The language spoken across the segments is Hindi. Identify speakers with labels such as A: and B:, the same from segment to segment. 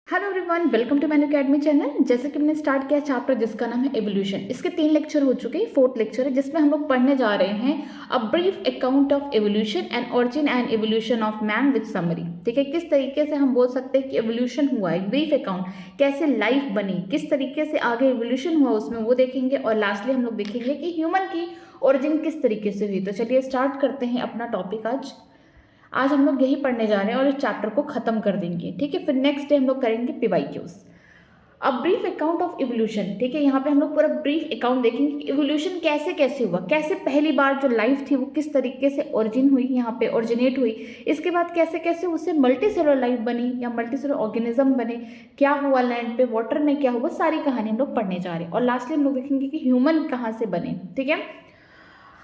A: Hello everyone, welcome to man academy channel. जैसे कि मैंने स्टार्ट किया चैप्टर जिसका नाम है एवोल्यूशन। इसके 3 लेक्चर हो चुके हैं, 4th लेक्चर है जिसमें हम लोग पढ़ने जा रहे हैं a brief account of evolution and origin and evolution of man with summary. ठीक है, किस तरीके से हम बोल सकते हैं कि एवोल्यूशन हुआ, एक ब्रीफ अकाउंट, कैसे लाइफ बनी, किस तरीके से आगे एवोल्यूशन हुआ उसमें वो देखेंगे, और लास्टली हम लोग देखेंगे कि ह्यूमन की ओरिजिन किस तरीके से हुई। तो चलिए स्टार्ट करते हैं अपना टॉपिक। आज हम लोग यही पढ़ने जा रहे हैं और इस चैप्टर को खत्म कर देंगे। ठीक है, फिर नेक्स्ट डे हम लोग करेंगे पीवाईक्यूज। अब ब्रीफ अकाउंट ऑफ इवोल्यूशन। ठीक है, यहाँ पे हम लोग पूरा ब्रीफ अकाउंट देखेंगे कि इवोल्यूशन कैसे कैसे हुआ, कैसे पहली बार जो लाइफ थी वो किस तरीके से ओरिजिन हुई, यहाँ पे ओरिजिनेट हुई। इसके बाद कैसे कैसे उससे मल्टी सेलुलर लाइफ बनी या मल्टी सेलुलर ऑर्गेनिज्म बने, क्या हुआ लैंड पे, वाटर में क्या हुआ, सारी कहानी हम लोग पढ़ने जा रहे हैं। और लास्टली हम लोग देखेंगे कि ह्यूमन कहाँ से बने। ठीक है,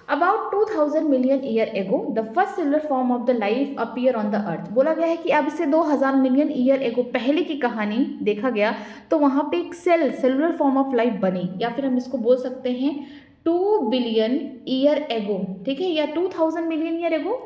A: About 2000 million year ago, the first cellular form of the life appear on the earth। बोला गया है कि अब से 2000 मिलियन ईयर एगो पहले की कहानी देखा गया तो वहाँ पे एक सेलुलर फॉर्म ऑफ लाइफ बनी, या फिर हम इसको बोल सकते हैं 2 बिलियन ईयर एगो। ठीक है, या 2000 मिलियन ईयर एगो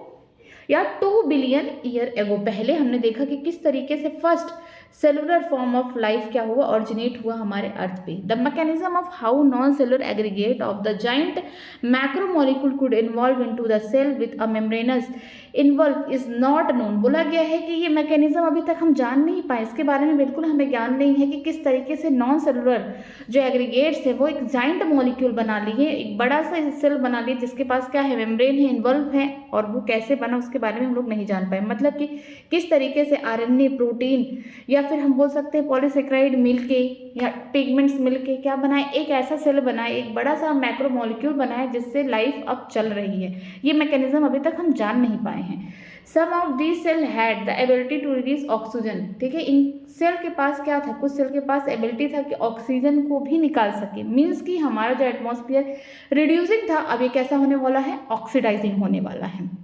A: या 2 बिलियन ईयर एगो पहले हमने देखा कि किस तरीके से first cellular form of life क्या हुआ, ऑरिजिनेट हुआ हमारे अर्थ पे। The mechanism of how non cellular aggregate of the giant macromolecule could involve into the cell with a membranous involve is not known. बोला गया है कि ये मैकेनिज्म अभी तक हम जान नहीं पाए, इसके बारे में बिल्कुल हमें ज्ञान नहीं है कि किस तरीके से नॉन सेलुलर जो एग्रीगेट्स है वो एक जाइंट मॉलिक्यूल बना लिए, एक बड़ा सा सेल बना लिए जिसके पास क्या है, मेम्ब्रेन है, इन्वॉल्व है, और वो कैसे बना उसके बारे में हम लोग नहीं जान पाए। मतलब कि किस तरीके से आरएनए, प्रोटीन, या फिर हम बोल सकते हैं पॉलीसेक्राइड मिलके या पिगमेंट्स मिलके क्या बनाए, एक ऐसा सेल बनाए, एक बड़ा सा मैक्रोमोलिक्यूल बनाए जिससे लाइफ अब चल रही है। ये मैकेनिज्म अभी तक हम जान नहीं पाए हैं। Some of this cell had the ability to release oxygen. ठीक है, इन सेल के पास क्या था, कुछ सेल के पास एबिलिटी था कि ऑक्सीजन को भी निकाल सके। मीन्स कि हमारा जो एटमॉस्फेयर रिड्यूसिंग था अब ये कैसा होने वाला है, ऑक्सीडाइजिंग होने वाला है।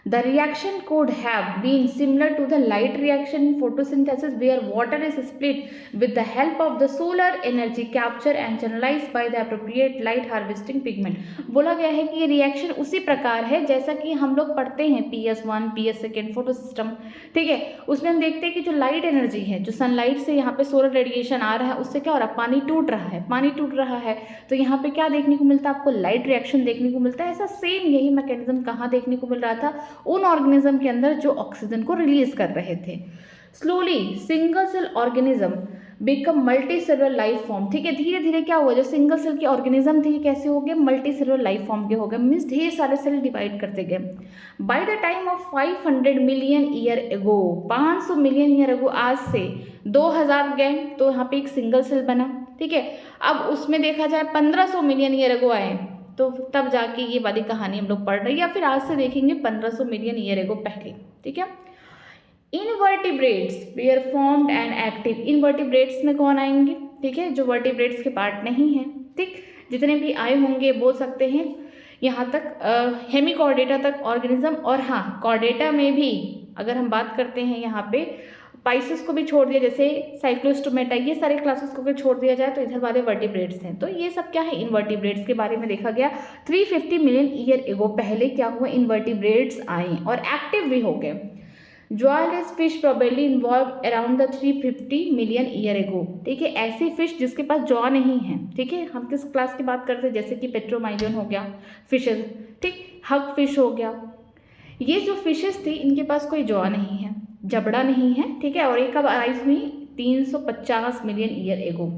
A: The reaction could have been similar to the light reaction in photosynthesis, where water is split with the help of the solar energy capture and channelized by the appropriate light harvesting pigment। बोला गया है कि ये रिएक्शन उसी प्रकार है जैसा कि हम लोग पढ़ते हैं PS1, PS2 फोटो सिस्टम। ठीक है, उसमें हम देखते हैं कि जो लाइट एनर्जी है, जो सनलाइट से यहाँ पे सोलर रेडिएशन आ रहा है, उससे क्या हो रहा है, पानी टूट रहा है। पानी टूट रहा है तो यहाँ पे क्या देखने को मिलता है, आपको लाइट रिएक्शन देखने को मिलता है। ऐसा सेम यही मैकेनिज्म कहाँ देखने को मिल रहा था, उन ऑर्गेनिज्म के अंदर जो ऑक्सीजन को रिलीज कर रहे थे। Slowly single cell organism become multi cellular life form. ठीक है, धीरे धीरे क्या हुआ, जो सिंगल सेल के ऑर्गेनिज्म थे कैसे हो गए, मल्टी सेलुलर लाइफ फॉर्म के हो गए। मीन्स ढेर सारे सेल डिवाइड करते गए। By the time of 500 million year एगो, 500 मिलियन ईयर एगो, आज से 2000 गए तो यहाँ पे एक सिंगल सेल बना। ठीक है, अब उसमें देखा जाए 1500 मिलियन ईयर एगो आए तो तब जाके ये वाली कहानी हम लोग पढ़ रहे हैं, या फिर आज से देखेंगे 1500 मिलियन ईयर एगो पहले। ठीक है, invertebrates were formed and active. Invertebrates में कौन आएंगे, ठीक है, जो वर्टिब्रेट्स के पार्ट नहीं है। ठीक, जितने भी आए होंगे बोल सकते हैं यहाँ तक हेमिकॉर्डेटा तक ऑर्गेनिज्म। और हाँ, कॉर्डेटा में भी अगर हम बात करते हैं यहाँ पे पाइसेस को भी छोड़ दिया, जैसे साइक्लोस्टोमेटा, ये सारे क्लासेस को भी छोड़ दिया जाए तो इधर वाले वर्टिब्रेट्स हैं। तो ये सब क्या है, इनवर्टिब्रेट्स के बारे में देखा गया। 350 मिलियन ईयर एगो पहले क्या हुआ, इनवर्टिब्रेट्स आए और एक्टिव भी हो गए। Jawless fish probably involve around the 350 million year ago. ठीक है, ऐसी फिश जिसके पास जॉ नहीं है। ठीक है, हम किस क्लास की बात करते हैं, जैसे कि पेट्रोमाइजन हो गया फिशेज, ठीक, हग फिश हो गया। ये जो फिशेज थी इनके पास कोई जॉ नहीं है, जबड़ा नहीं है। ठीक है, और एक कब आइज हुई, 350 million year ago.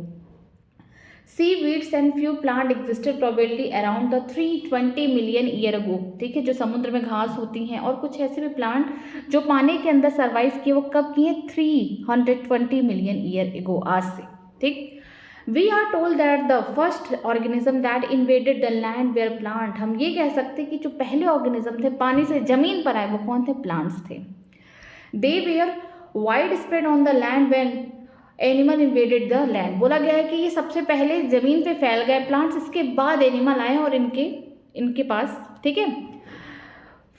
A: Sea weeds and few plant existed probably around the 320 million year ago. ठीक है, जो समुद्र में घास होती हैं और कुछ ऐसे भी प्लांट जो पानी के अंदर सर्वाइव किए, वो कब किए, 320 मिलियन ईयर एगो, आज से। ठीक, we are told that the first organism that invaded the land were plant. हम ये कह सकते हैं कि जो पहले ऑर्गेनिज्म थे पानी से जमीन पर आए वो कौन थे, प्लांट्स थे। They were widespread on the land when animal invaded the land। बोला गया है कि ये सबसे पहले जमीन पे फैल गए प्लांट्स, इसके बाद एनिमल आए और इनके पास। ठीक है,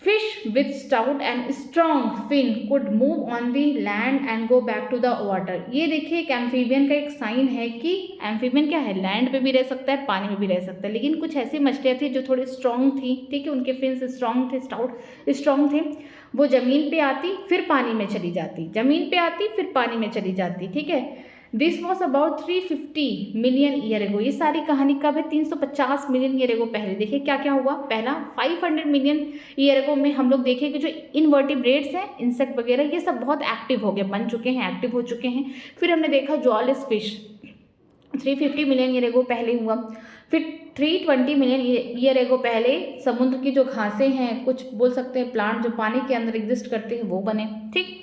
A: fish with stout and strong fin could move on the land and go back to the water। ये देखिए एक एम्फीबियन का एक साइन है कि एम्फीबियन क्या है, लैंड पे भी रह सकता है, पानी में भी रह सकता है। लेकिन कुछ ऐसी मछलियाँ थी जो थोड़ी स्ट्रॉन्ग थी, ठीक है, उनके फिन्स स्ट्रॉन्ग थे, स्टाउट स्ट्रॉन्ग थे, वो ज़मीन पे आती फिर पानी में चली जाती, ज़मीन पे आती फिर पानी में चली जाती, ठीक है। This was about 350 million year एगो। ये सारी कहानी कब है, 350 मिलियन ईयर एगो पहले। देखिए क्या क्या हुआ, पहला 500 मिलियन ईयर एगो में हम लोग देखें कि जो इनवर्टिब्रेट्स हैं, इंसेक्ट वगैरह, ये सब बहुत एक्टिव हो गए, बन चुके हैं, एक्टिव हो चुके हैं। फिर हमने देखा jawless fish 350 million year ago पहले हुआ। फिर 320 मिलियन ईयर एगो पहले समुद्र की जो घासें हैं, कुछ बोल सकते हैं प्लांट जो पानी के अंदर एग्जिस्ट करते हैं, वो बने, ठीक।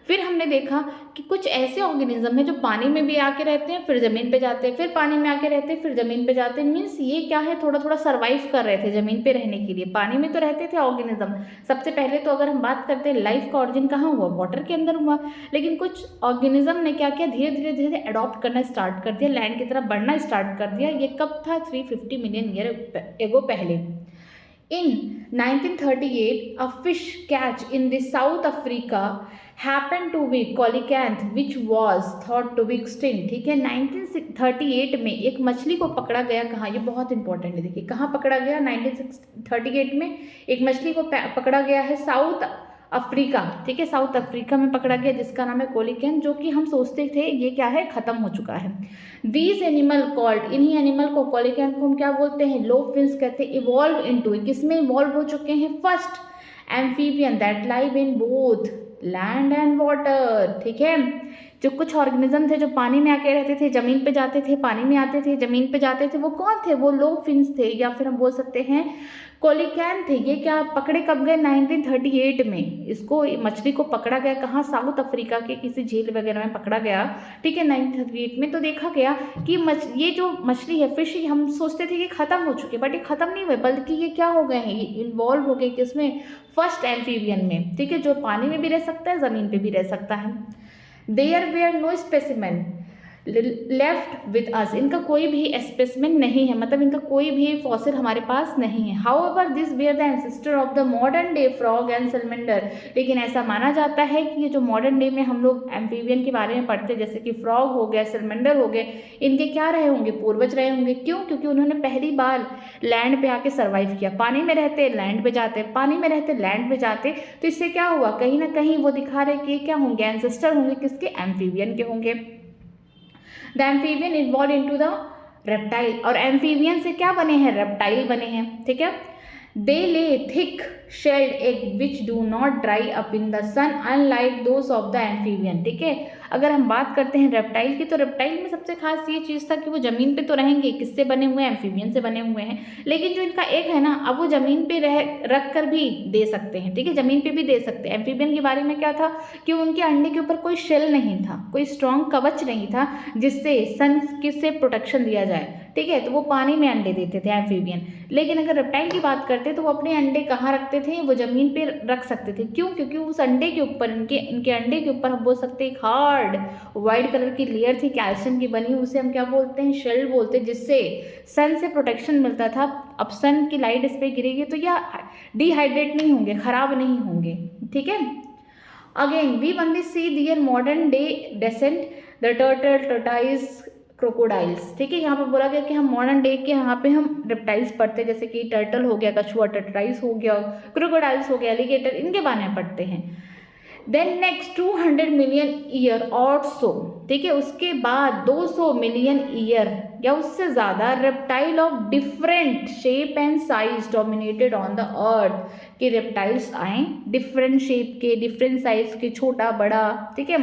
A: फिर हमने देखा कि कुछ ऐसे ऑर्गेनिज्म हैं जो पानी में भी आके रहते हैं, फिर ज़मीन पे जाते हैं, फिर पानी में आके रहते हैं, फिर ज़मीन पे जाते हैं। मीन्स ये क्या है, थोड़ा थोड़ा सर्वाइव कर रहे थे ज़मीन पे रहने के लिए। पानी में तो रहते थे ऑर्गेनिज्म। सबसे पहले तो अगर हम बात करते हैं लाइफ का ऑरिजिन कहाँ हुआ, वाटर के अंदर हुआ। लेकिन कुछ ऑर्गेनिज्म ने क्या किया, धीरे धीरे धीरे अडॉप्ट करना स्टार्ट कर दिया, लैंड की तरफ बढ़ना स्टार्ट कर दिया। ये कब था, 350 मिलियन ईयर एगो पहले। In 1938, a fish catch in the South Africa happened to be coelacanth, which was thought to be extinct। ठीक है, 1938 में एक मछली को पकड़ा गया। कहाँ, ये बहुत इंपॉर्टेंट है, देखिए कहाँ पकड़ा गया, 1938 में एक मछली को पकड़ा गया है साउथ अफ्रीका, ठीक है, साउथ अफ्रीका में पकड़ा गया, जिसका नाम है कोलिकैन, जो कि हम सोचते थे ये क्या है, खत्म हो चुका है। दीज एनिमल कॉल्ड, इन्हीं एनिमल को, कोलिकैन को हम क्या बोलते हैं, लो फिन्स कहते हैं। इवॉल्व इनटू, किसमें इवॉल्व हो चुके हैं, first amphibian that live in both land and water. ठीक है, जो कुछ ऑर्गेनिज्म थे जो पानी में आके रहते थे, जमीन पे जाते थे, पानी में आते थे, जमीन पे जाते थे, वो कौन थे, वो लो फिन्स थे, या फिर हम बोल सकते हैं कोलिकैन थे। ये क्या पकड़े कब गए, 1938 में। इसको मछली को पकड़ा गया कहाँ, साउथ अफ्रीका के किसी झील वगैरह में पकड़ा गया, ठीक है, 1938 में। तो देखा गया कि ये जो मछली है, फिश, हम सोचते थे कि खत्म हो चुके, बट ये खत्म नहीं हुए, बल्कि ये क्या हो गए हैं, ये इन्वॉल्व हो गए किसमें, फर्स्ट एम्फीबियन में, ठीक है, जो पानी में भी रह सकता है, ज़मीन पे भी रह सकता है। There were no specimen left with us, इनका कोई भी स्पेसिमेन नहीं है, मतलब इनका कोई भी फॉसिल हमारे पास नहीं है। However this were the ancestor of the modern day frog and salamander, लेकिन ऐसा माना जाता है कि ये जो मॉडर्न डे में हम लोग एम्फीबियन के बारे में पढ़ते हैं, जैसे कि फ्रॉग हो गया, सैलमेंडर हो गए, इनके क्या रहे होंगे, पूर्वज रहे होंगे। क्यों, क्योंकि उन्होंने पहली बार लैंड पे आके सर्वाइव किया। पानी में रहते लैंड पे जाते, पानी में रहते लैंड पे जाते, तो इससे क्या हुआ, कहीं ना कहीं वो दिखा रहे कि क्या होंगे, एंसेस्टर होंगे किसके, एम्फीबियन के होंगे। The amphibian involve into the reptile, और एम्फीबियन से क्या बने हैं, रेप्टाइल बने हैं, ठीक है। They lay thick shelled egg which do not dry up in the sun unlike those of the amphibian, ठीक है। अगर हम बात करते हैं रेप्टाइल की, तो रेप्टाइल में सबसे खास ये चीज़ था कि वो ज़मीन पे तो रहेंगे, किससे बने हुए हैं, एम्फीबियन से बने हुए हैं, लेकिन जो इनका एग है ना, अब वो ज़मीन पे रख कर भी दे सकते हैं, ठीक है, ज़मीन पे भी दे सकते हैं। एम्फीबियन के बारे में क्या था कि उनके अंडे के ऊपर कोई शेल नहीं था, कोई स्ट्रॉन्ग कवच नहीं था जिससे सन से प्रोटेक्शन दिया जाए, ठीक है, तो वो पानी में अंडे देते थे एम्फीबियन। लेकिन अगर रेप्टाइल की बात करते तो वो अपने अंडे कहाँ रखते थे, वो ज़मीन पे रख सकते थे। क्यों, क्योंकि उस अंडे के ऊपर, इनके अंडे के ऊपर हम बोल सकते हैं एक हार्ड वाइट कलर की लेयर थी कैल्शियम की बनी, उसे हम क्या बोलते हैं, शेल बोलते हैं, जिससे सन से प्रोटेक्शन मिलता था। अब सन की लाइट इस पर गिरेगी तो यह डिहाइड्रेट नहीं होंगे, खराब नहीं होंगे, ठीक है। Again we only see their modern day descent the turtle, tortoise, crocodiles, ठीक है। यहाँ पे बोला गया कि हम मॉडर्न डे के यहाँ पे हम रेप्टाइल्स पढ़ते हैं, जैसे कि टर्टल हो गया, कछुआ, टर्टाइज हो गया, क्रोकोडाइल्स हो गया, एलिगेटर, इनके बारे में पढ़ते हैं। देन नेक्स्ट 200 मिलियन ईयर और सो, ठीक है, उसके बाद 200 मिलियन ईयर या उससे ज़्यादा reptile of different shape and size dominated on the earth, के रेप्टाइल्स आए डिफरेंट शेप के, डिफरेंट साइज के, छोटा बड़ा, ठीक है,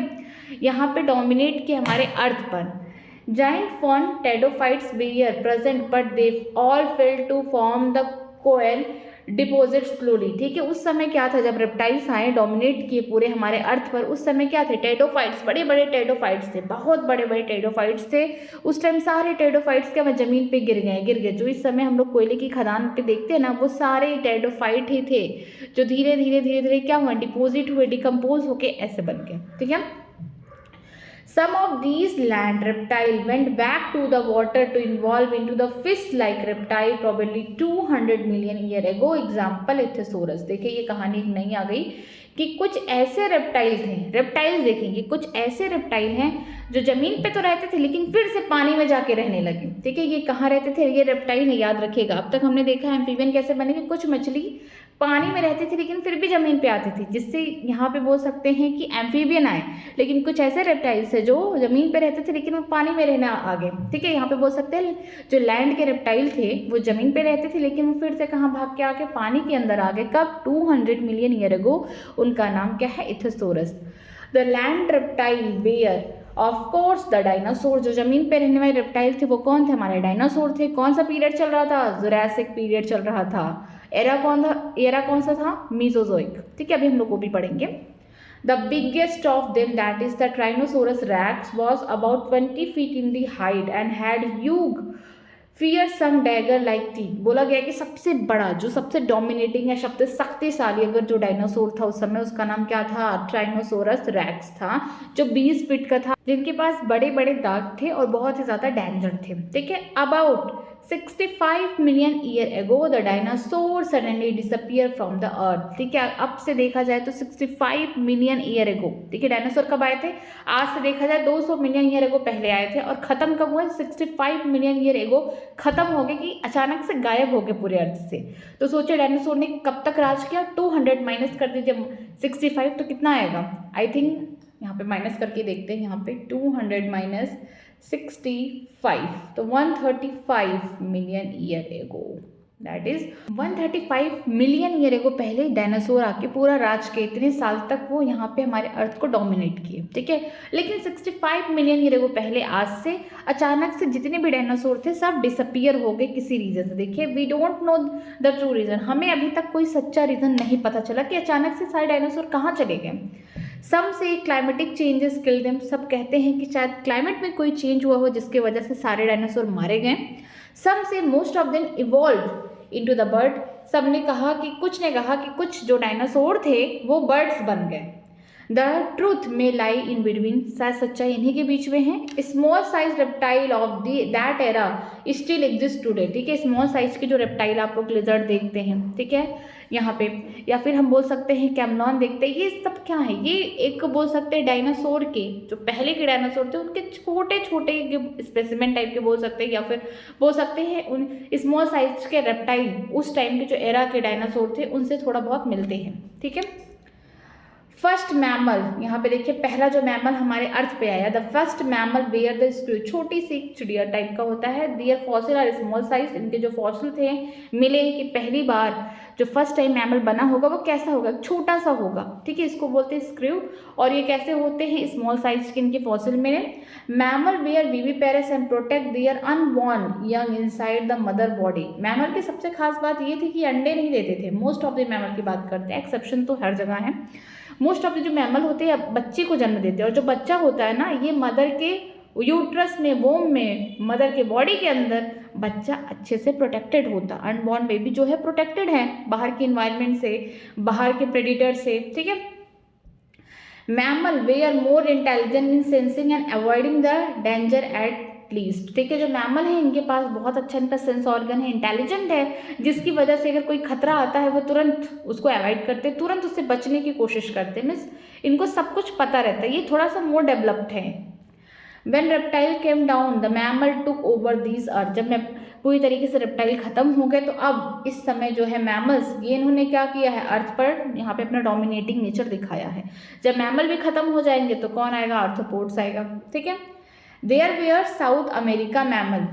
A: यहाँ पे डोमिनेट किए हमारे अर्थ पर। Giant fawn pteridophytes were present but they all failed to form the coel deposit slowly, ठीक है। उस समय क्या था, जब रेप्टाइल्स आए, डोमिनेट किए पूरे हमारे अर्थ पर, उस समय क्या थे, टेडोफाइट्स, बड़े बड़े टेडोफाइट्स थे, बहुत बड़े बड़े टेडोफाइट्स थे। उस टाइम सारे टेडोफाइट्स क्या ज़मीन पे गिर गए। जो इस समय हम लोग कोयले की खदान पे देखते हैं ना, वो सारे टेडोफाइट ही थे, जो धीरे धीरे धीरे धीरे क्या हुआ, डिपोजिट हुए, डिकम्पोज होके ऐसे बन गए, ठीक है। Some of these land reptile went back to the water to evolve into the fish-like reptile probably 200 million year ago. Example Ichthyosaurus. देखिए ये कहानी एक नई आ गई कि कुछ ऐसे रेप्टाइल थे, रेप्टाइल्स देखेंगे, कुछ ऐसे रेप्टाइल हैं जो जमीन पे तो रहते थे लेकिन फिर से पानी में जाके रहने लगे। ठीक है, ये कहाँ रहते थे? ये रेप्टाइल याद रखिएगा। अब तक हमने देखा एम्फीबियन कैसे बनेंगे, कुछ मछली पानी में रहती थी लेकिन फिर भी जमीन पे आती थी, जिससे यहाँ पे बोल सकते हैं कि एम्फीबियन आए। लेकिन कुछ ऐसे रेप्टाइल्स है जो जमीन पे रहते थे लेकिन वो पानी में रहना आ गए। ठीक है, यहाँ पे बोल सकते हैं जो लैंड के रेप्टाइल थे वो जमीन पे रहते थे लेकिन वो फिर से कहाँ भाग के आके पानी के अंदर आ गए। कब? 200 मिलियन ईयर अगो। उनका नाम क्या है? Ichthyosaurus. The land reptile were of course the dinosaur. जो जमीन पे रहने वाले रेप्टाइल थे वो कौन थे? हमारे डायनासोर थे। कौन सा पीरियड चल रहा था? जुरासिक पीरियड चल रहा था। एरा कौन सा था? मीसोजोइक। ठीक है, अभी हम लोग वो भी पढ़ेंगे। The biggest of them that is the tyrannosaurus rex was about 20 feet in the height and had huge fearsome dagger like teeth। बोला गया कि सबसे बड़ा, जो सबसे डोमिनेटिंग है, सबसे शक्तिशाली अगर जो डायनासोर था उस समय, उसका नाम क्या था? ट्राइनोसोरस रैक्स था, जो 20 फीट का था, जिनके पास बड़े बड़े दांत थे और बहुत ही ज़्यादा डेंजर थे। ठीक है, अबाउट 65 मिलियन ईयर एगो the dinosaur suddenly disappear from the earth. ठीक है, अब से देखा जाए तो 65 मिलियन ईयर एगो। ठीक है, डायनासोर कब आए थे? आज से देखा जाए 200 मिलियन ईयर एगो पहले आए थे। और ख़त्म कब हुए? 65 मिलियन ईयर एगो ख़त्म हो गए, कि अचानक से गायब हो गए पूरे अर्थ से। तो सोचिए डायनासोर ने कब तक राज किया? 200 माइनस कर दीजिए 65 तो कितना आएगा? आई थिंक यहाँ पे माइनस करके देखते हैं। यहाँ पे 200 माइनस 65 तो 135 मिलियन ईयर एगो। That is 135 million year ago पहले डायनासोर आके पूरा राज के इतने साल तक वो यहाँ पे हमारे अर्थ को डोमिनेट किए। ठीक है, लेकिन 65 मिलियन ईयर एगो पहले आज से अचानक से जितने भी डायनासोर थे सब डिसअपियर हो गए किसी रीजन से। देखिए, we don't know the true reason. हमें अभी तक कोई सच्चा रीजन नहीं पता चला कि अचानक से सारे डायनासोर कहाँ चले गए। सम से क्लाइमेटिक चेंजेस किल देम। सब कहते हैं कि शायद क्लाइमेट में कोई चेंज हुआ हो जिसकी वजह से सारे डायनासोर मारे गए। सम से most of them evolve into the bird. सब ने कहा कि कुछ जो डायनासोर थे वो बर्ड्स बन गए। द ट्रूथ में लाई इन बिटवीन। शायद सच्चाई इन्हीं के बीच में है। Small size reptile of that era still exist today. ठीक है, स्मॉल साइज के जो रेप्टाइल आप लोग लिजर्ड देखते हैं, ठीक है, यहाँ पे, या फिर हम बोल सकते हैं कैमलॉन देखते हैं, ये सब क्या है? ये एक बोल सकते हैं डायनासोर के, जो पहले के डायनासोर थे उनके छोटे छोटे स्पेसिमेन टाइप के बोल सकते हैं, या फिर बोल सकते हैं उन स्मॉल साइज के रेप्टाइल उस टाइम के जो एरा के डायनासोर थे उनसे थोड़ा बहुत मिलते हैं। ठीक है, फर्स्ट मैमल, यहाँ पे देखिए पहला जो मैमल हमारे अर्थ पे आया, the first mammal were the screw, छोटी सी चिड़िया टाइप का होता है। दियर फॉसिल और स्मॉल साइज, इनके जो फॉसिल थे मिले कि पहली बार जो फर्स्ट टाइम मैमल बना होगा वो कैसा होगा? छोटा सा होगा। ठीक है, इसको बोलते हैं स्क्रू। और ये कैसे होते हैं? स्मॉल साइज के इनके फॉसिल मिले। Mammal were viviparous and protect their unborn young inside the mother body. Mammal की सबसे खास बात ये थी कि अंडे नहीं देते थे। मोस्ट ऑफ द मैमल की बात करते हैं, एक्सेप्शन तो हर जगह है। मोस्ट ऑफ द जो मैमल होते हैं बच्चे को जन्म देते हैं, और जो बच्चा होता है ना, ये मदर के यूट्रस में, वोम में, मदर के बॉडी के अंदर बच्चा अच्छे से प्रोटेक्टेड होता। अनबॉर्न बेबी जो है प्रोटेक्टेड है बाहर के इन्वायरमेंट से, बाहर के प्रेडिटर से। ठीक है, mammal were more intelligent in sensing and avoiding the danger at least. ठीक है, जो मैमल है इनके पास बहुत अच्छा इनका सेंस ऑर्गन है, इंटेलिजेंट है, जिसकी वजह से अगर कोई खतरा आता है वो तुरंत उसको अवॉइड करते, तुरंत उससे बचने की कोशिश करते। मीन्स इनको सब कुछ पता रहता है, ये थोड़ा सा मोर डेवलप्ड है। When reptile came down, the mammal took over these earth। जब मैं पूरी तरीके से रेप्टाइल खत्म हो गए तो अब इस समय जो है मैमल्स, ये इन्होंने क्या किया है? अर्थ पर यहाँ पे अपना डोमिनेटिंग नेचर दिखाया है। जब मैमल भी खत्म हो जाएंगे तो कौन आएगा? आर्थ्रोपोड्स आएगा। ठीक है, there were South America mammal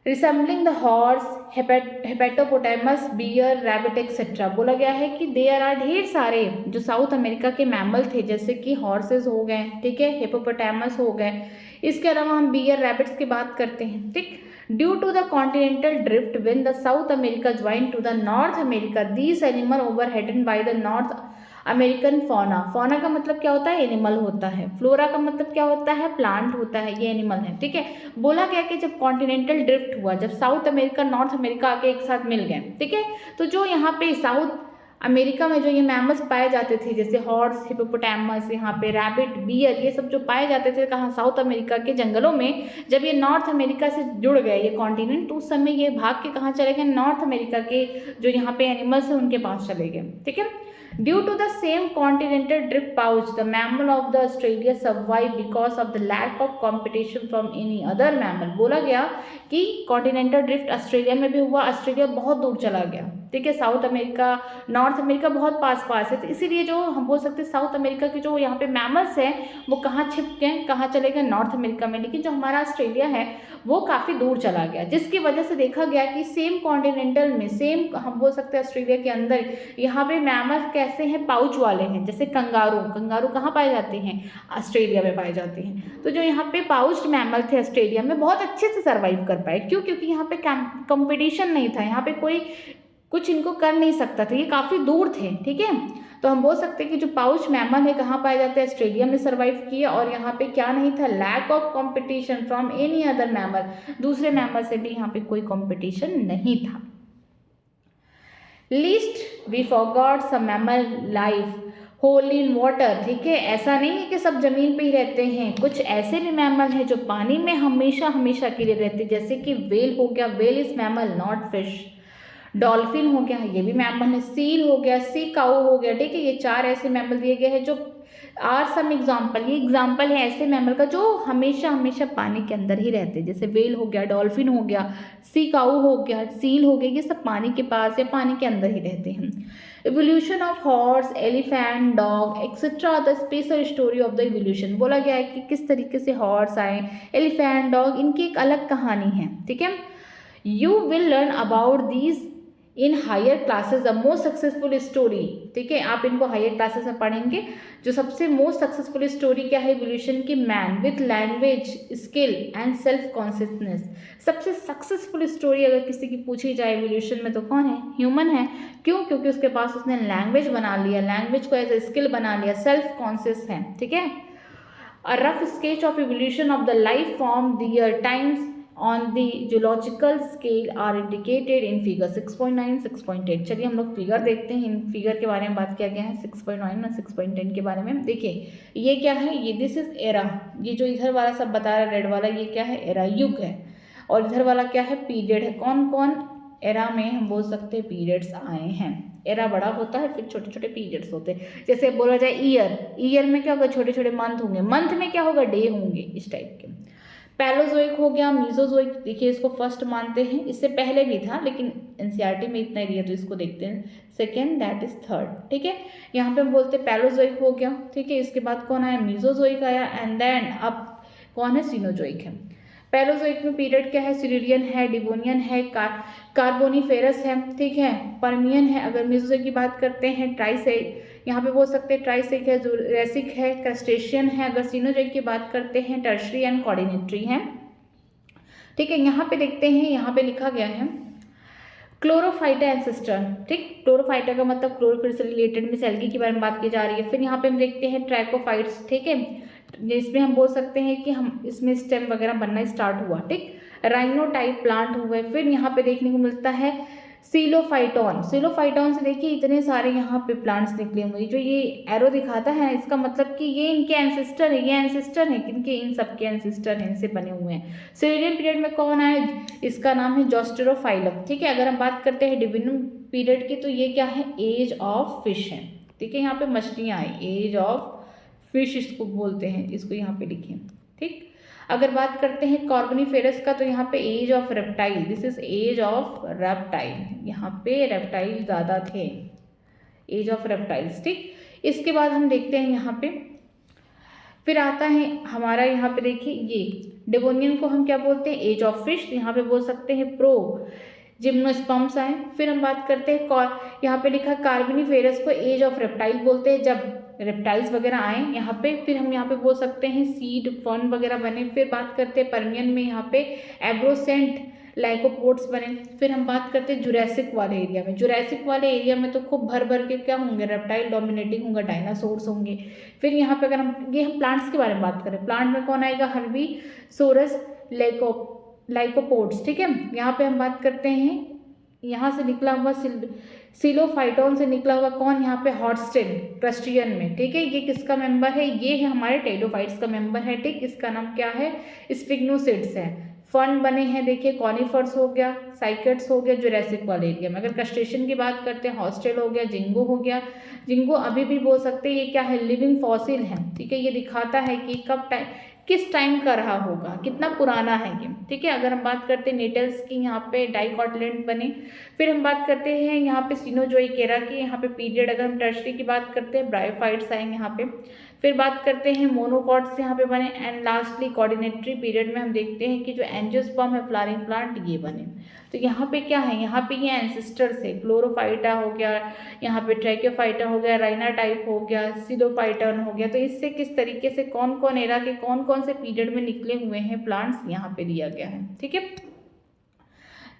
A: resembling the horse, hippopotamus, bear, rabbit etcetera. बोला गया है कि देयर आर ढेर सारे जो साउथ अमेरिका के मैमल थे, जैसे कि हॉर्सेस हो गए, ठीक है, हिपोपोटामस हो गए, इसके अलावा हम बियर, रैबिट्स की बात करते हैं। ठीक, due to the continental drift when the South America join to the North America, these animal overridden by the North American fauna. Fauna का मतलब क्या होता है? एनिमल होता है। फ्लोरा का मतलब क्या होता है? प्लांट होता है। ये एनिमल है। ठीक है, बोला गया कि जब कॉन्टिनेंटल ड्रिफ्ट हुआ, जब साउथ अमेरिका नॉर्थ अमेरिका आके एक साथ मिल गए, ठीक है, तो जो यहाँ पे साउथ अमेरिका में जो ये मैमल्स पाए जाते थे जैसे हॉर्स, हिप्पोपोटामस, यहाँ पे रैबिट, बियर, ये सब जो पाए जाते थे कहाँ, साउथ अमेरिका के जंगलों में। जब ये नॉर्थ अमेरिका से जुड़ गए ये कॉन्टिनेंट, तो उस समय ये भाग के कहाँ चले गए, नॉर्थ अमेरिका के जो यहाँ पे एनिमल्स हैं उनके पास चले गए। ठीक है। Due to the same continental drift pouch, the mammal of the Australia survived because of the lack of competition from any other mammal। बोला गया कि कॉन्टिनेंटल ड्रिफ्ट ऑस्ट्रेलिया में भी हुआ, ऑस्ट्रेलिया बहुत दूर चला गया। ठीक है। साउथ अमेरिका, नॉर्थ अमेरिका बहुत पास पास है, तो इसीलिए जो हम बोल सकते हैं साउथ अमेरिका के जो यहाँ पे मैमल्स हैं वो कहाँ छिप गए, कहाँ चले गए, नॉर्थ अमेरिका में। लेकिन जो हमारा ऑस्ट्रेलिया है वो काफ़ी दूर चला गया, जिसकी वजह से देखा गया कि सेम कॉन्टिनेंटल में, सेम हम बोल सकते हैं ऑस्ट्रेलिया के अंदर यहाँ पे मैमल कैसे हैं, पाउच वाले हैं। जैसे कंगारू, कंगारू कहाँ पाए जाते हैं, ऑस्ट्रेलिया में पाए जाते हैं। तो जो यहाँ पे पाउच्ड मैमल थे ऑस्ट्रेलिया में बहुत अच्छे से सर्वाइव कर पाए। क्यों? क्योंकि यहाँ पे कंपटीशन नहीं था, यहाँ पे कोई कुछ इनको कर नहीं सकता था, ये काफ़ी दूर थे। ठीक है। तो हम बोल सकते हैं कि जो पाउच मैमल है कहाँ पाए जाते हैं, ऑस्ट्रेलिया में सर्वाइव किए। और यहाँ पे क्या नहीं था, lack of competition from any other mammal, दूसरे मैमल से भी यहाँ पे कोई कंपटीशन नहीं था। Lest we forgot some mammal life whole in water. ठीक है। ऐसा नहीं है कि सब जमीन पे ही रहते हैं, कुछ ऐसे भी मैमल हैं जो पानी में हमेशा हमेशा के लिए रहते हैं, जैसे कि वेल हो गया, well is mammal not fish. Dolphin हो गया, ये भी मैमल है। सील हो गया, सी काऊ हो गया। ठीक है। ये 4 ऐसे मैमल दिए गए हैं जो आर सम एग्जाम्पल, ये एग्जाम्पल है ऐसे मैमल का जो हमेशा हमेशा पानी के अंदर ही रहते हैं। जैसे वेल हो गया, डॉल्फिन हो गया, सी काऊ हो गया, सील हो गया, ये सब पानी के पास या पानी के अंदर ही रहते हैं। Evolution of horse, elephant, dog etcetera the special story of the evolution. बोला गया है कि किस तरीके से हॉर्स आए, एलिफेंट, डॉग, इनकी एक अलग कहानी है। ठीक है। You will learn about these in higher classes the most successful story. ठीक है। आप इनको हायर क्लासेस में पढ़ेंगे। जो सबसे मोस्ट सक्सेसफुल स्टोरी क्या है एवोल्यूशन की, man with language, skill and self consciousness. सबसे सक्सेसफुल स्टोरी अगर किसी की पूछी जाए एवोल्यूशन में तो कौन है, ह्यूमन है। क्यों? क्योंकि उसके पास उसने लैंग्वेज बना लिया, लैंग्वेज को एज ए स्किल बना लिया, सेल्फ कॉन्शियस है। ठीक है। A rough sketch of evolution of the life form their times on the geological scale are indicated in figure 6.9, 6.8। चलिए हम लोग फिगर देखते हैं। इन फिगर के बारे में बात किया गया है 6.9 और 6.10 के बारे में। देखिए ये क्या है, ये दिस इज एरा। ये जो इधर वाला सब बता रहा है रेड वाला, ये क्या है, एरा, युग है। और इधर वाला क्या है, पीरियड है। कौन कौन एरा में हम बोल सकते हैं पीरियड्स आए हैं। एरा बड़ा होता है, फिर छोटे छोटे पीरियड्स होते हैं। जैसे बोला जाए ईयर, ईयर में क्या होगा, छोटे छोटे मंथ होंगे, मंथ में क्या होगा, डे होंगे, इस टाइप के। पैलोजोइक हो गया, मीजोजोइक, देखिए इसको फर्स्ट मानते हैं, इससे पहले भी था लेकिन एनसीईआरटी में इतना दिया तो इसको देखते हैं सेकेंड, दैट इज थर्ड। ठीक है। यहाँ पे हम बोलते हैं पैलोजोइक हो गया। ठीक है। इसके बाद कौन आया, मीजोजोइक आया, एंड देन अब कौन है, सीनोजोइक है। पैलोजोइक में पीरियड क्या है, सिल्यूरियन है, डिवोनियन है, कार्बोनिफेरस है। ठीक है। पर्मियन है। अगर मीजोजोइक की बात करते हैं ट्राइसेक, यहाँ पे बोल सकते हैं ट्राइसेक है, जुरासिक है, क्रस्टेशियन है। अगर सीनोजोइक की बात करते हैं टर्शरी एंड कॉर्डिनेटरी है। ठीक है। यहाँ पे देखते हैं, यहाँ पे लिखा गया है क्लोरोफाइटा एंसेस्टर। ठीक। क्लोरोफाइटा का मतलब क्लोरोफिल से रिलेटेड में एल्गी के बारे में बात की जा रही है। फिर यहाँ पे हम देखते हैं ट्रैकोफाइट्स। ठीक है। इसमें हम बोल सकते हैं कि हम इसमें स्टेम वगैरह बनना स्टार्ट हुआ। ठीक। राइनो टाइप प्लांट हुए। फिर यहाँ पे देखने को मिलता है सीलोफाइटॉन। सीलोफाइटॉन से देखिए इतने सारे यहाँ पे प्लांट्स निकले हुए। जो ये एरो दिखाता है इसका मतलब कि ये इनके एंसेस्टर है, ये एंसेस्टर है किनके, इन सबके एंसेस्टर हैं, इनसे बने हुए हैं। सिल्यूरियन पीरियड में कौन आए, इसका नाम है जोस्टेरोफाइलम। ठीक है। अगर हम बात करते हैं डिविनियम पीरियड की तो ये क्या है, एज ऑफ फिश है। ठीक है। यहाँ पे मछलियाँ आई, एज ऑफ फिश इसको बोलते हैं, इसको यहाँ पे लिखें। ठीक। अगर बात करते हैं कार्बोनिफेरस का तो यहाँ पे age of reptile, this is age of reptile. यहाँ पे रेप्टाइल ज़्यादा थे, एज ऑफ रेप्टाइल्स। ठीक। इसके बाद हम देखते हैं यहाँ पे फिर आता है हमारा, यहाँ पे देखिए ये डिवोनियन को हम क्या बोलते हैं, एज ऑफ फिश। यहाँ पे बोल सकते हैं प्रो जिम्नोस्पर्म्स आए। फिर हम बात करते हैं यहाँ पे लिखा कार्बोनिफेरस को एज ऑफ रेप्टाइल बोलते हैं, जब रेप्टाइल्स वगैरह आए यहाँ पे। फिर हम यहाँ पे बोल सकते हैं सीड फर्न वगैरह बने। फिर बात करते हैं पर्मियन में यहाँ पे एब्रोसेंट लाइकोपोड्स बने। फिर हम बात करते हैं जुरासिक वाले एरिया में। जुरासिक वाले एरिया में तो खूब भर भर के क्या होंगे, रेप्टाइल डोमिनेटिंग होंगे, डायनासोर्स होंगे। फिर यहाँ पे अगर हम प्लांट्स के बारे में बात करें, प्लांट में कौन आएगा, हर्बीसोरस लाइकोपोड्स। ठीक है। यहाँ पे हम बात करते हैं, यहाँ से निकला हुआ सिलोफाइटोन से निकला हुआ कौन यहाँ पे हॉटस्टेन क्रस्टियन में, ठीक है। ये किसका मेंबर है, ये है हमारे टेडोफाइट्स का मेंबर है, ठीक। इसका नाम क्या है, स्पिग्नोसिड्स है। फंड बने हैं देखिए, कॉनिफर्स हो गया, साइकेड्स हो गया, जुरासिक वाले एरिया में। अगर क्रस्टेशियन की बात करते हैं, हॉस्टेल हो गया, जिंगो हो गया। जिंगो अभी भी बोल सकते हैं ये क्या है, लिविंग फॉसिल है, ठीक है। ये दिखाता है कि कब टाइम, किस टाइम का रहा होगा, कितना पुराना है ये, ठीक है। अगर हम बात करते हैं नेटल्स की, यहाँ पे डाइकॉटिलेडन बने। फिर हम बात करते हैं यहाँ पे सिनोजोइकेरा की, यहाँ पे पीरियड अगर हम टर्शरी की बात करते हैं ब्रायोफाइट्स आएंगे यहाँ पे। फिर बात करते हैं मोनोकॉट्स यहाँ पे बने। एंड लास्टली कोऑर्डिनेटरी पीरियड में हम देखते हैं कि जो एंजियोस्पर्म है फ्लावरिंग प्लांट ये बने। तो यहाँ पे क्या है, यहाँ पे ये एंसेस्टर्स है, क्लोरोफाइटा हो गया, यहाँ पे ट्रैकियोफाइटा हो गया, राइना टाइप हो गया, सिलोफाइटन हो गया। तो इससे किस तरीके से कौन कौन एरा के कौन कौन से पीरियड में निकले हुए हैं प्लांट्स यहाँ पे दिया गया है, ठीक है।